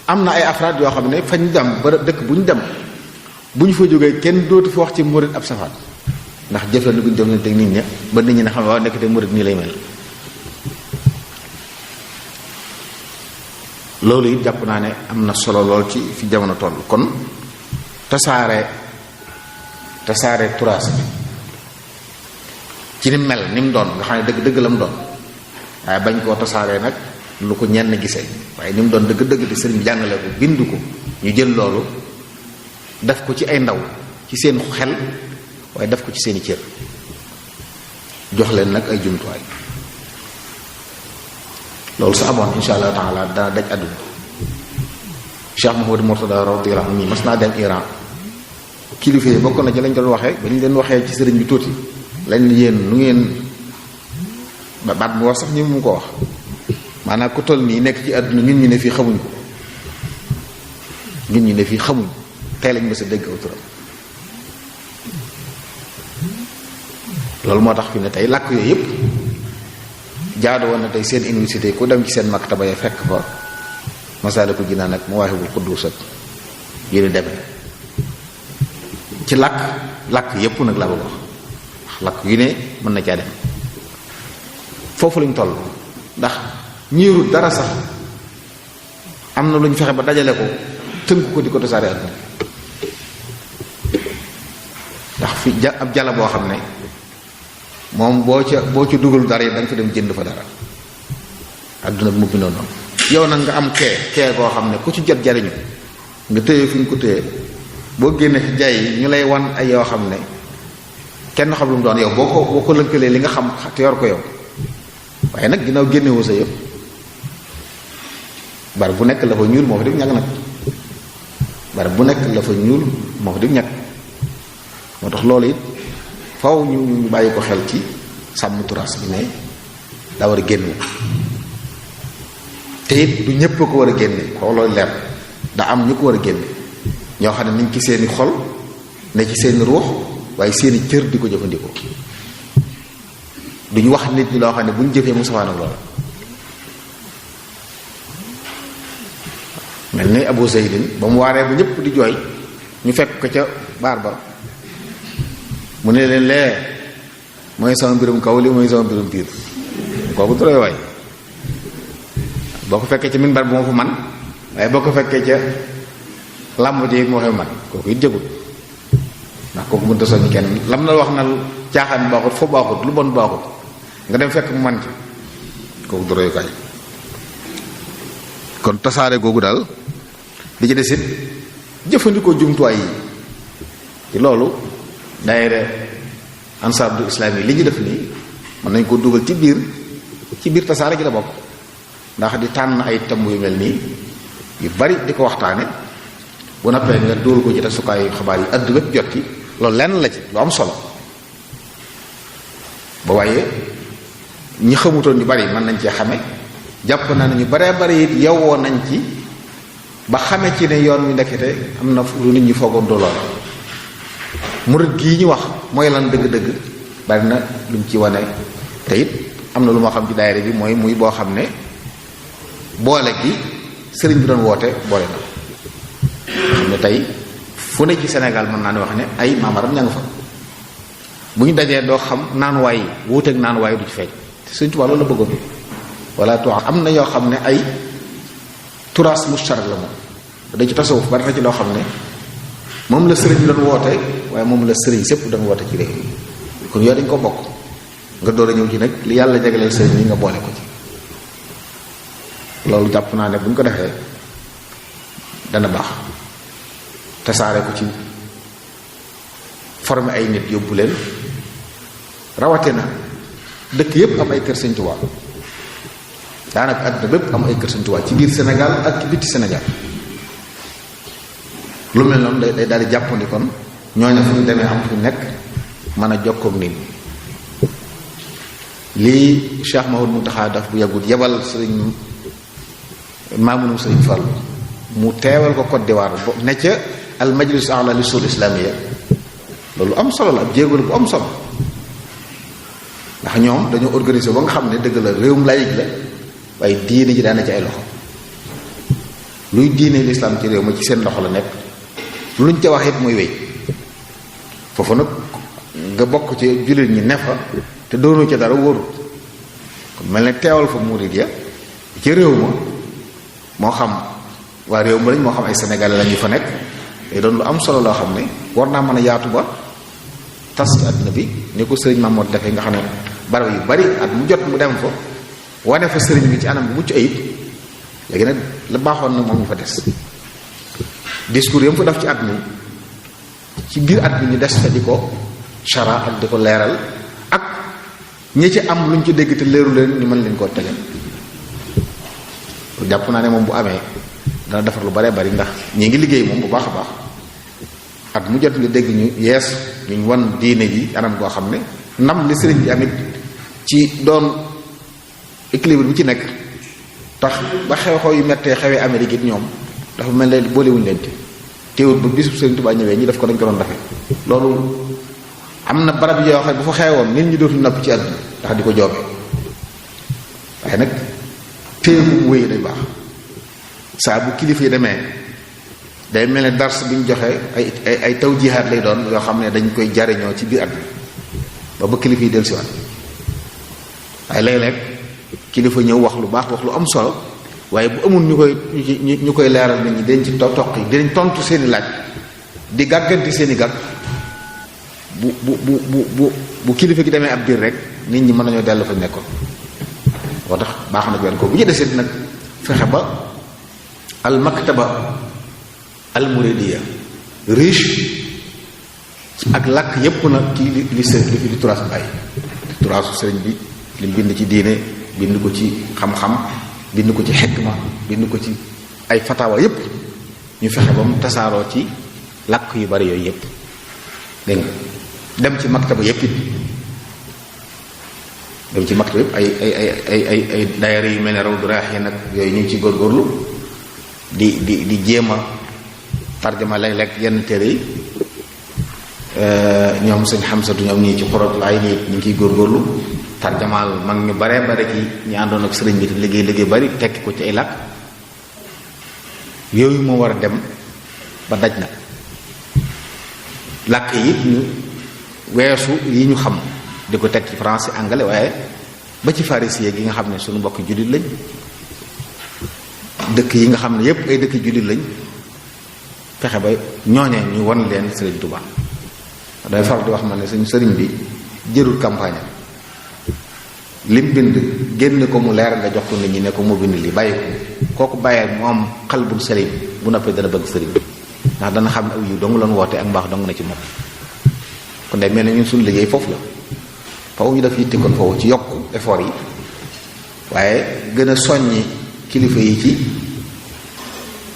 am na ay afraad yoo xam ne fañ dem ba dëkk bu ñu dem bu ñu fa jógee kenn dootu fi wax ci murit ab safaan ndax jëflandi bu ñu jëflante nit ñi ba nit ñi ne xam ne waaw nekk te murit nii lay mel loolu it jàpp naa ne am na solo lool ci fi jamono toll kon tasaare turaas bi ci ni mel ni mu doon nga xam ne dëgg dëgg la mu doon waaye bañ koo tasaaree nag lu ko ñenn gisee waaye ni mu doon dëgg dëgg te sëriñ bi jàngale ko bind ko ñu jël loolu def ko ci ay ndaw ci seen xel waaye def ko ci seeni cër jox leen nag ay jumtuwaay loolu sa amoon insha allah taala dana daj àdduna Cheikh Mouhamadou Mourtada radiyallahu anhu mas naa dem Iran kilifa yi bokk na ci lañ doon waxee ba ñu leen waxee ci sëriñ bi tuuti lañ yéen nu ngeen ba baat mu wax sax ñi mu ko wax maanaam ku toll nii nekk ci àdduna ñun ñu ne fii xamuñ ko ñun ñu ne fii xamuñ tey lañ mës a dégg aw turam loolu moo tax fi ne tey làkk yooyu yëpp jaadu woon na tey seen université ku dem ci seen maktaba ya fekk fa Masaalikul Jinaan ak Mawaahibul Quddus ak yéen demee ci làkk yëpp nag laa bëgg wax làkk yu ne mën na caa dem foofu lañ toll ndax ñiirul dara sax am na lu ñu fexe ba dajale ko tënk ko di ko tasaare àdduna ndax fi ab jala boo xam ne moom boo ca dugal dara yi da nga fa dem jënd fa dara àdduna bi mu bindoo noonu yow nag nga am kee koo xam ne ku ci jot jariñu nga téye fi ñu ko téye boo génnee fi jaay ñu lay wan ay yoo xam ne kenn xam lu mu doon yow boo ko lënkalee li nga xam te yor ko yow waaye nag ginnaaw génnewoo sa yëpp bari bu nekk la fa ñuul moo fa def ñàkk nag bari bu nekk la fa ñuul moo fa def ñàkk moo tax loolu it faw ñu bàyyi ko xel ci sàmm turaas bi ne daa war a génn te it du ñëpp ko war a génne xooloo leer da am ñu ko war a génne ñoo xam ne niñ ci seeni xol ne ci seeni ruux waaye seeni cër di ko jëfandikoo duñu wax nit ñi loo xam ne bu ñu jëfee mu safaan ak loola mel ni Abu Zaydin ba mu waaree ba ñëpp di jooy ñu fekk ko ca baar ba mu ne leen lee mooy sama mbirum kaw li mooy sama mbirum biir kooku du roy waay boo ko fekkee ca minbar bu ma fa man waaye boo ko fekkee ca làmb ji moo xew man kooku it jëgut ndax kooku mënta soññ kenn lam na wax na caaxaan baaxut foo baaxut lu bon baaxut nga dem fekk mu man ci kooku du royukaay kon tasaare googu daal li ci desit jëfandikoo jumtuwaay yi ci loolu daayira Ansaarul Islaam yi li ñu def nii mën nañ ko dugal ci biir tasaare gi la bokk ndax di tànn ay tomb yu mel nii yu bari di ko waxtaane bu noppee nga dóoru ko ci tasukaayu xabaar yi àdduna bépp jot ci loolu lenn la ci lu am solo ba waaye ñi xamutoon ñu bari mën nañ cee xame jàpp naa ne ñu baree bari it yowoo nañ ci ba xame ci ne yoon wi ndekete am na lu nit ñi foogoon du lool murid gii ñu wax mooy lan dëgg-dëgg bari na lu mu ci wane te it am na lu ma xam ci daayira bi mooy muy boo xam ne boole gi sëriñ bi doon woote boole na xam ne tey fu ne ci Sénégal mën naa ne wax ne ay maamaram ña nga fa bu ñu dajee doo xam naanuwaay yi wuuteeg naanuwaay du ci feeñ te Sëriñ Tuubaa loolu la bëggoon wala tu am na yoo xam ne ay turaas mushtarak la moom da ci tasawuf bari na ci loo xam ne moom la sëriñ bi doon woote waaye moom la sëriñ sépp doon woote ci réew mi kon yooyu dañ ko bokk nga door a ñëw ci nag li yàlla jagleel sëriñ yi nga boole ko ci loolu jàpp naa ne bu ñu ko defee dana baax tasaare ko ci former ay nit yóbbu leen rawate na dëkk yépp am ay kër Sëriñ Tuubaa daanaka àdduna bépp am ay kër Sëriñ Tuubaa ci biir Sénégal ak ci biti Sénégal lu mel noonu day daal di jàppandi kon ñooñu fu ñu demee am fu nekk mën a jokkoog nit ñi lii Cheikh Mahmoud Mountakha daf bu yàggut yebal sëriñ maamunum sëriñ Fall mu teewal ko Côte d'Ivoire ne ca al majlis a'la li sul islamiyya loolu am solo la ab jéegal bu am solo ndax ñoom dañoo organiser ba nga xam ne dëgg la réewum laïc la waaye diine ji daana ci ay loxo luy diine l'islam ci réew ma ci seen loxo la nekk luñ ca wax it muy wéy foofu nag nga bokk ci jullit ñi ne fa te doonoo ca dara wóorul kon mel ne teewal fa murid ya ci réew ma moo xam waa réew ma lañ moo xam ay sénégalais lañu fa nekk day doon lu am solo loo xam ne war naa mën a yaatu ba tas ci àdduna bi ni ko sëriñ Mamour defee nga xam ne barab yu bari at mu jot mu dem fa wane fa sëriñ bi ci anam bu mucc ayib léegi nag la baaxoon na moom ñu fa des discours yam fa def ci at mi ci biir at mi ñu des fa di ko chara ak di ko leeral ak ñi ci am luñ ci dégg te leeru leen ñu mën leen koo tegal jàpp naa ne moom bu amee dana defar lu bare bari ndax ñi ngi liggéey moom bu baax a baax at mu jot nga dégg ñu yees ñu wan diine ji anam goo xam ne nam li sëriñ bi amit ci doon équilibre bi ci nekk tax ba xew-xew yu mettee xewee Amérique it ñoom dafa mel ne boolewuñu leen te teewul ba bisu Sëriñ Tuubaa ñëwee ñi def ko dañ ko doon defee loolu am na barab yoo xam ne bu fa xewoon nit ñi dootuñu nopp ci àdduna ndax di ko joobe waaye nag téye bu mu wéy day baax saa bu kilifa yi demee day mel ne dars bi ñu joxe ay taw jihaat lay doon yoo xam ne dañ koy jariñoo ci biir àdduna ba kilifa yi dellusiwaat waaye léeg-léeg kilifa ñëw wax lu baax wax lu am solo waaye bu amul ñu koy leeral nit ñi dañ ci toq yi dinañ tontu seeni laaj di gàgganti seeni gàgg bu kilifa gi demee ab biir rek nit ñi mën nañoo dellu fa nekkoon moo tax baax na benn ko bu ñu desit nag fexe ba al maktaba al muridiya riche ak làkk yépp nag ci li sëriñ li turaas bàyyi turaasu sëriñ bi li mu bind ci diine bind ko ci xam-xam bind ko ci xikma bind ko ci ay fatawa yépp ñu fexe ba mu tasaaroo ci làkk yu bari yooyu yépp dégg nga dem ci maktaba yépp it dem ci maktab yëpp ay daayira yu mel ne Rawdu Rayaahiin nag yooyu ñu ngi ci góorgóorlu di jéem a tarjama léeg-léeg yenn téere yi ñoom sëñ Xamsatu ñoom ñii ci Qurratul Ayni ñu ngi ciy góorgóorlu tarjamaal mag ñu baree bare ci ñu àndoon ak sëriñ bi te liggéey bari tekki ko ci ay làkk yooyu moo war a dem ba daj na làkk yi ñu weesu yi ñu xam di ko teg ci français anglais waaye ba ci pharisien gi nga xam ne suñu mbokki jullit lañ dëkk yi nga xam ne yépp ay dëkk jullit lañ fexe ba ñooñee ñu won leen sëriñ Tuubaa day faral di wax ma ne suñu sëriñ bi jërul campagne lim bind génn ko mu leer nga jox ko nit ñi ne ko mu bind li bàyyi ko kooku bàyyee mu am xalbul salim bu noppee dana bëgg sëriñ bi ndax dana xam ne aw yiw dong loon woote ak mbaax dong na ci moom kon day mel ne ñun suñu liggéey foofu la faw ñu def yitte kon foofu ci yokk effort yi waaye gën a soññi kilifa yi ci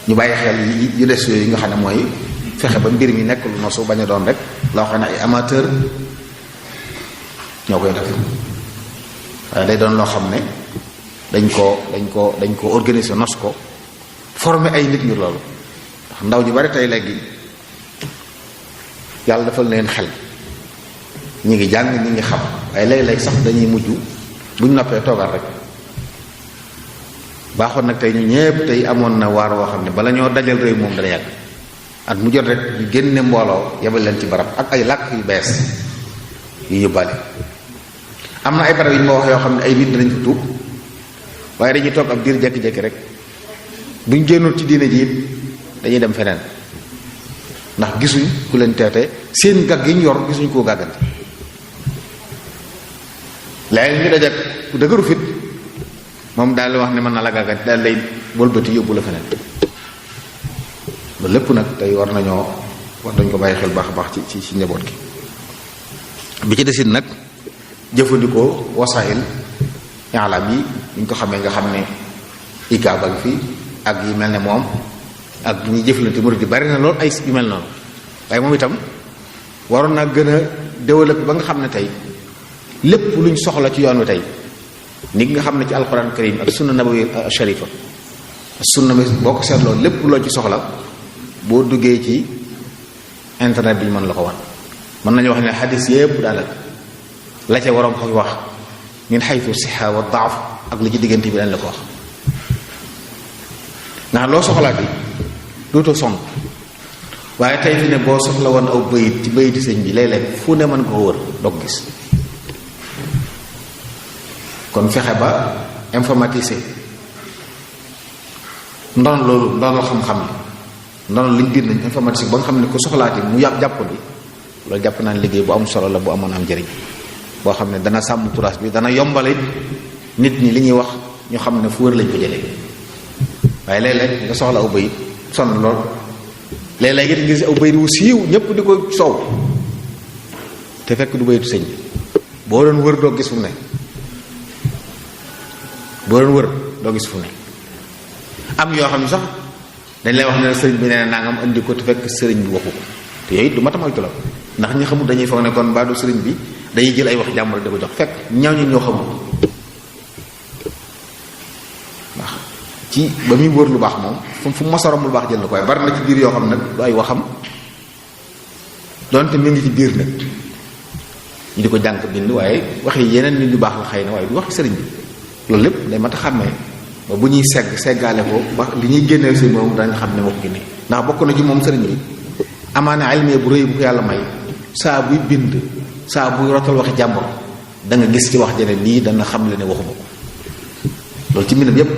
ñu bàyyi xel yi yu des yooyu nga xam ne mooy fexe ba mbir mi nekk lu nosu bañ a doon rek loo xam ne ay amateur ñoo koy def waaye day doon loo xam ne dañ ko organiser nos ko former ay nit ñu loolu ndax ndaw ñu bari tey léegi yàlla defal leen xel ñi ngi jàng ñi ngi xam waaye léeg-léeg sax dañuy mujj buñ noppee toogal rek baaxoon nag tey ñu ñépp tey amoon na waar woo xam ne bala ñoo dajal réew moom dana yàgg at mu jot rek ñu génne mbooloo yebal leen ci barab ak ay làkk yu bees yu yóbbaale am na ay barab yu ñu ma wax yoo xam ne ay nit danañ fa tuub waaye dañuy toog ab diir jekki-jekki rek buñ génnul ci diine ji it dañuy dem feneen ndax gisuñ ku leen teete seen gàgg yi ñu yor gisuñ koo gàggante léegi ñu dajak ku dëgëru fit moom daal di wax ne mën na la gàggante daal lay wëlbati yóbbu la feneen loolu lépp nag tey war dañ ko bàyyi xel baax a baax ci njaboot gi bi ci desit nag jëfandikoo wasaayil i'laam yi ñu ko xamee nga xam ne ICAB ak fii ak yi mel ne moom ak ñuy jëflante murid yi bari na lool ay yu mel noonu waaye moom itam waroon naa gën a développé ba nga xam ne tey lépp luñ soxla ci yoon wi tey ni nga xam ne ci alquran karim ak sunna nabawi sharifa sunna bi boo ko seetloo lépp loo ci soxla boo duggee ci internet bi ñu mën la ko wan mën nañu wax ne xadis yépp daanaka la ca waroon ko wax min xaytu sixa wa daaf ak li ci diggante bi dañ la ko wax ndax loo soxlaat yi dootoo sonn waaye tey fi ne boo soxla woon aw bayit ci bayiti sëñ bi léeg-léeg fu ne mën ko wër doog gis kon fexe ba informatiser ndono loolu ndono xam-xam yi ndono liñ biir nañ informatique ba nga xam ne ko soxlaati mu jàpp bi loolu jàpp naa liggéey bu am solo la bu amoon am njëriñ boo xam ne dana sàmm turaas bi dana yombale nit ñi li ñuy wax ñu xam ne fu wër lañ ko jëlee waaye léeg-léeg nga soxla aw bayit sonn lool léeg-léeg it nga si aw bayit wu siiw ñépp di ko soow te fekk du bayitu sëñ bi boo doon wër doo gis fu ne boo doon wër doo gis fu ne am yoo xam ne sax dañ lay wax ne sëriñ bi nee na nangam andi ko te fekk sëriñ bi waxu ko te yooyu du mata moytu la ndax ñi xamul dañuy foog ne kon mbaa du sëriñ bi dañuy jël ay wax jàmbur di ko jox fekk ñaaw ñi ñoo xamul ndax ci ba muy wër lu baax moom fu mos a romb lu baax jël na ko waaye bari na ci biir yoo xam nag du ay waxam donte mi ngi ci biir nag ñu di ko jàng bind waaye wax yi yeneen nit ñu baax la xëy na waaye du wax sëriñ bi loolu lépp day mat a xàmmee ba bu ñuy seggaale ko ba li ñuy génneel si moom dañ xam ne moo ko génne ndax bokk na ci moom sëriñ bi amaana ilmiya bu rëy bu ko yàlla may saa buy bind saa buy rotal waxi jàmbur da nga gis ci wax jene lii dana xam le ne waxuma ko loolu ci mbindam yépp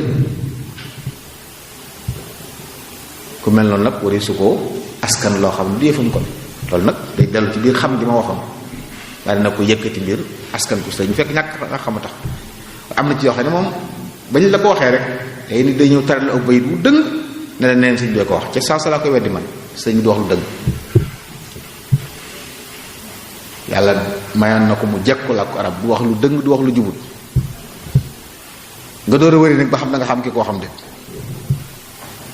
ku mel noonu nag wari su ko askan loo xam ne du yëfam kon loolu nag day dellu ci biir xam gi ma waxoon waaye dina ko yëkkati mbir askan ko sëriñ fekk ñàkk nga xam a tax am na ci yoo xam ne moom bañ la ko waxee rek day nit day ñëw taral ak bayit wu dëng ne la neen sëñ bi ko wax ca saa sa laa koy weddi man sëñ du wax lu dëng yàlla mayoon na ko mu jekku la ko arab du wax lu dëng du wax lu jubut nga door a wëri nag ba xam na nga xam ki koo xam de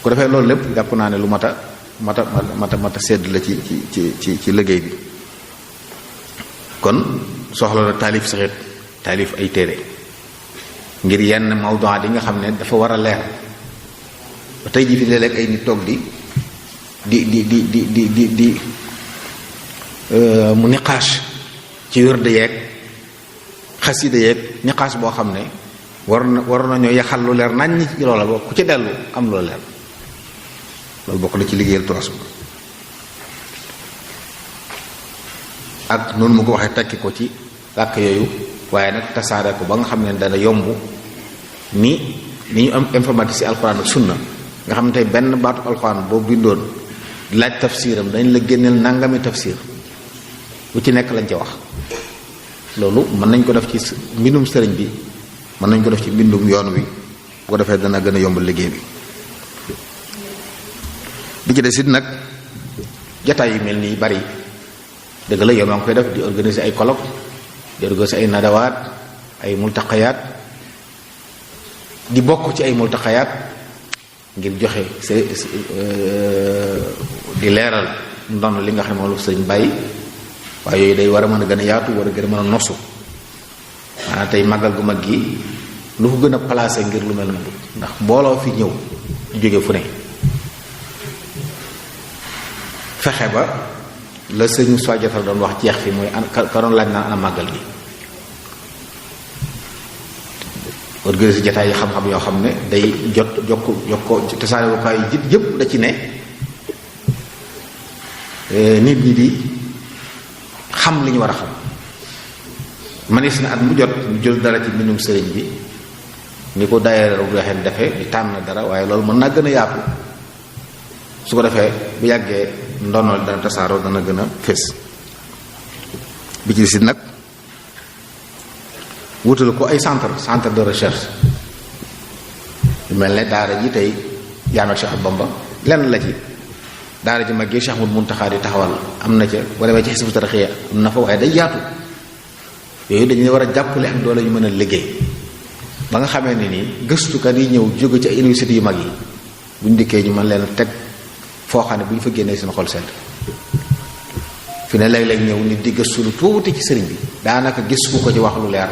ku defee loolu lépp jàpp naa ne lu mata sedd la ci liggéey bi kon soxla na taalif saxit taalif ay téere ngir yenn mawduwaat yi nga xam ne dafa war a leer ba tey ji fi léeg-léeg ay nit toog di mu niqaas ci wërde yeeg xasida yeeg niqaas boo xam ne war nañoo yaxal lu leer nañ ci loola ba ku ci dellu am lu leer loolu bokk na ci liggéeyal turas bi ak noonu mu ko waxee tekki ko ci làkk yooyu waaye nag tasaare ko ba nga xam ne dana yomb ni ñu am informatique ci alxuraan ak sunna nga xam ne tey benn baatu alxuraan boo bindoon laaj tafsiram dañ la génneel nangami tafsir bu ci nekk lañ ca wax loolu mën nañ ko def ci mbindum sëriñ bi mën nañ ko def ci mbindum yoon wi bu ko defee dana gën a yombal liggéey bi ci des it nag jataay yu mel nii bari dëgg la yow maa ngi koy def di organiser ay colloque di organiser ay nadawaat ay multaqayaat di bokk ci ay multaqayaat ngir joxe di leeral ndon li nga xam ne moom la sëriñ bàyyi waaye yooyu day war a mën a gën a yaatu war a gën a mën a nosu maanaam tey màggal gu mag gi lu ko gën a placé ngir lu mel noonu ndax mbooloo fi ñëw jóge fu ne fexe ba la sëñ sojatal doon wax jeex fi mooy ka doon laaj naan ana màggal gi organiser jataay yi xam-xam yoo xam ne day jokko tasaare wukaay yi yëpp da ci ne nit ñi di xam li ñu war a xam manis na at mu jot ñu jël dara ci mbindum sëriñ bi ni ko daayira bu waxee defee di tànn dara waaye loolu mën naa gën a yaatu su ko defee bu yàggee ndonol dana tasaaroo dana gën a fés bi ci si nag wutal ko ay centre de recherche yu mel ne daara ji tey jaano Cheikh Bamba lenn la ci daara ji mag yi Cheikh Muntaxa di taxawal am na ca wala demee ci Hizbut Tarqiyyah am na fa waaye day yaatu yooyu dañuy war a jàppale ak doole ñu mën a liggéey ba nga xamee ne nii gëstukat yi ñëw jóge ci ay université yu mag yi buñ dikkee ñu mën leen a teg foo xam ne bu ñu fa génnee seen xol sedd fi ne léeg-léeg ñëw nit di gëstu lu tuuti ci sëriñ bi daanaka gis ku ko ci wax lu leer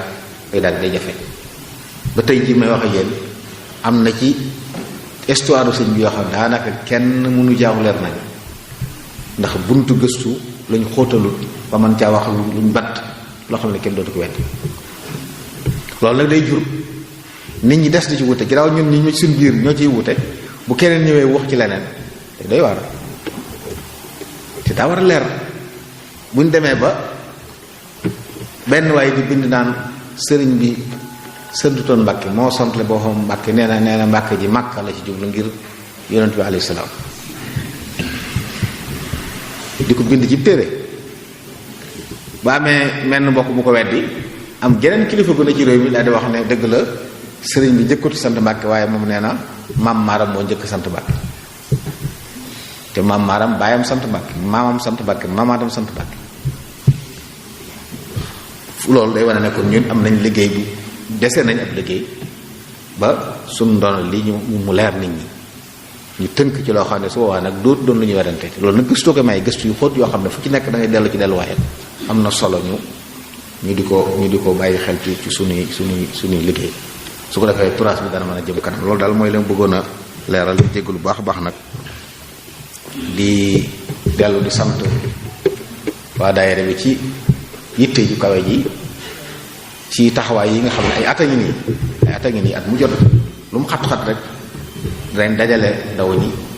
day daal day jafe ba tey jii may wax ak yéen am na ci histoire sëriñ bi yoo xam ne daanaka kenn mënu jaamu leer nañ ndax buntu gëstu lañ xóotalut ba mën caa wax luñ batt loo xam ne kenn dootu ko wedd loolu nag day jur nit ñi des di ci wute ginnaaw ñun ñi suñ biir ñoo ciy wute bu keneen ñëwee wax ci leneen te doy waar te daa war a leer buñ demee ba benn waaye di bind naan sëriñ bi sëntutoon Mbàkke moo sontle boo xam Mbàkke nee na Mbàkke ji Màkka la ci jublu ngir yonent bi alayhi salaam di ko bind ci téere ba amee menn mbokk bu ko weddi am geneen kilifa gu ne ci réew mi daal di wax ne dëgg la sëriñ bi njëkkatu sant Mbàkke waaye moom nee na maam maaram moo njëkk sant Mbàkke te maam maaram baayam sant Mbàkke maamam sant Mbàkke maamaatam sant Mbàkke loolu day wane ne kon ñun am nañ liggéey bu dese nañ ab liggéey ba suñ ndono li ñu mu leer nit ñi ñu tënk ci loo xam ne su boobaa nag dootu doon lu ñu werante loolu nag gëstoo ko may gëstu yu xóot yoo xam ne fu ci nekk da ngay dellu ci delluwaayam am na solo ñu di ko bàyyi xel ci suñuy liggéey su ko defee turas bi dana mën a jëm kanam loolu daal mooy leen bëggoon a leeral di jégg lu baax a baax nag di dellu di sant waa daayira bi ci yitte ju kawe ji ci taxawaay yi nga xam ne ay at a ngi nii at mu jot lu mu xat-xat rek danañ dajale ndaw ñi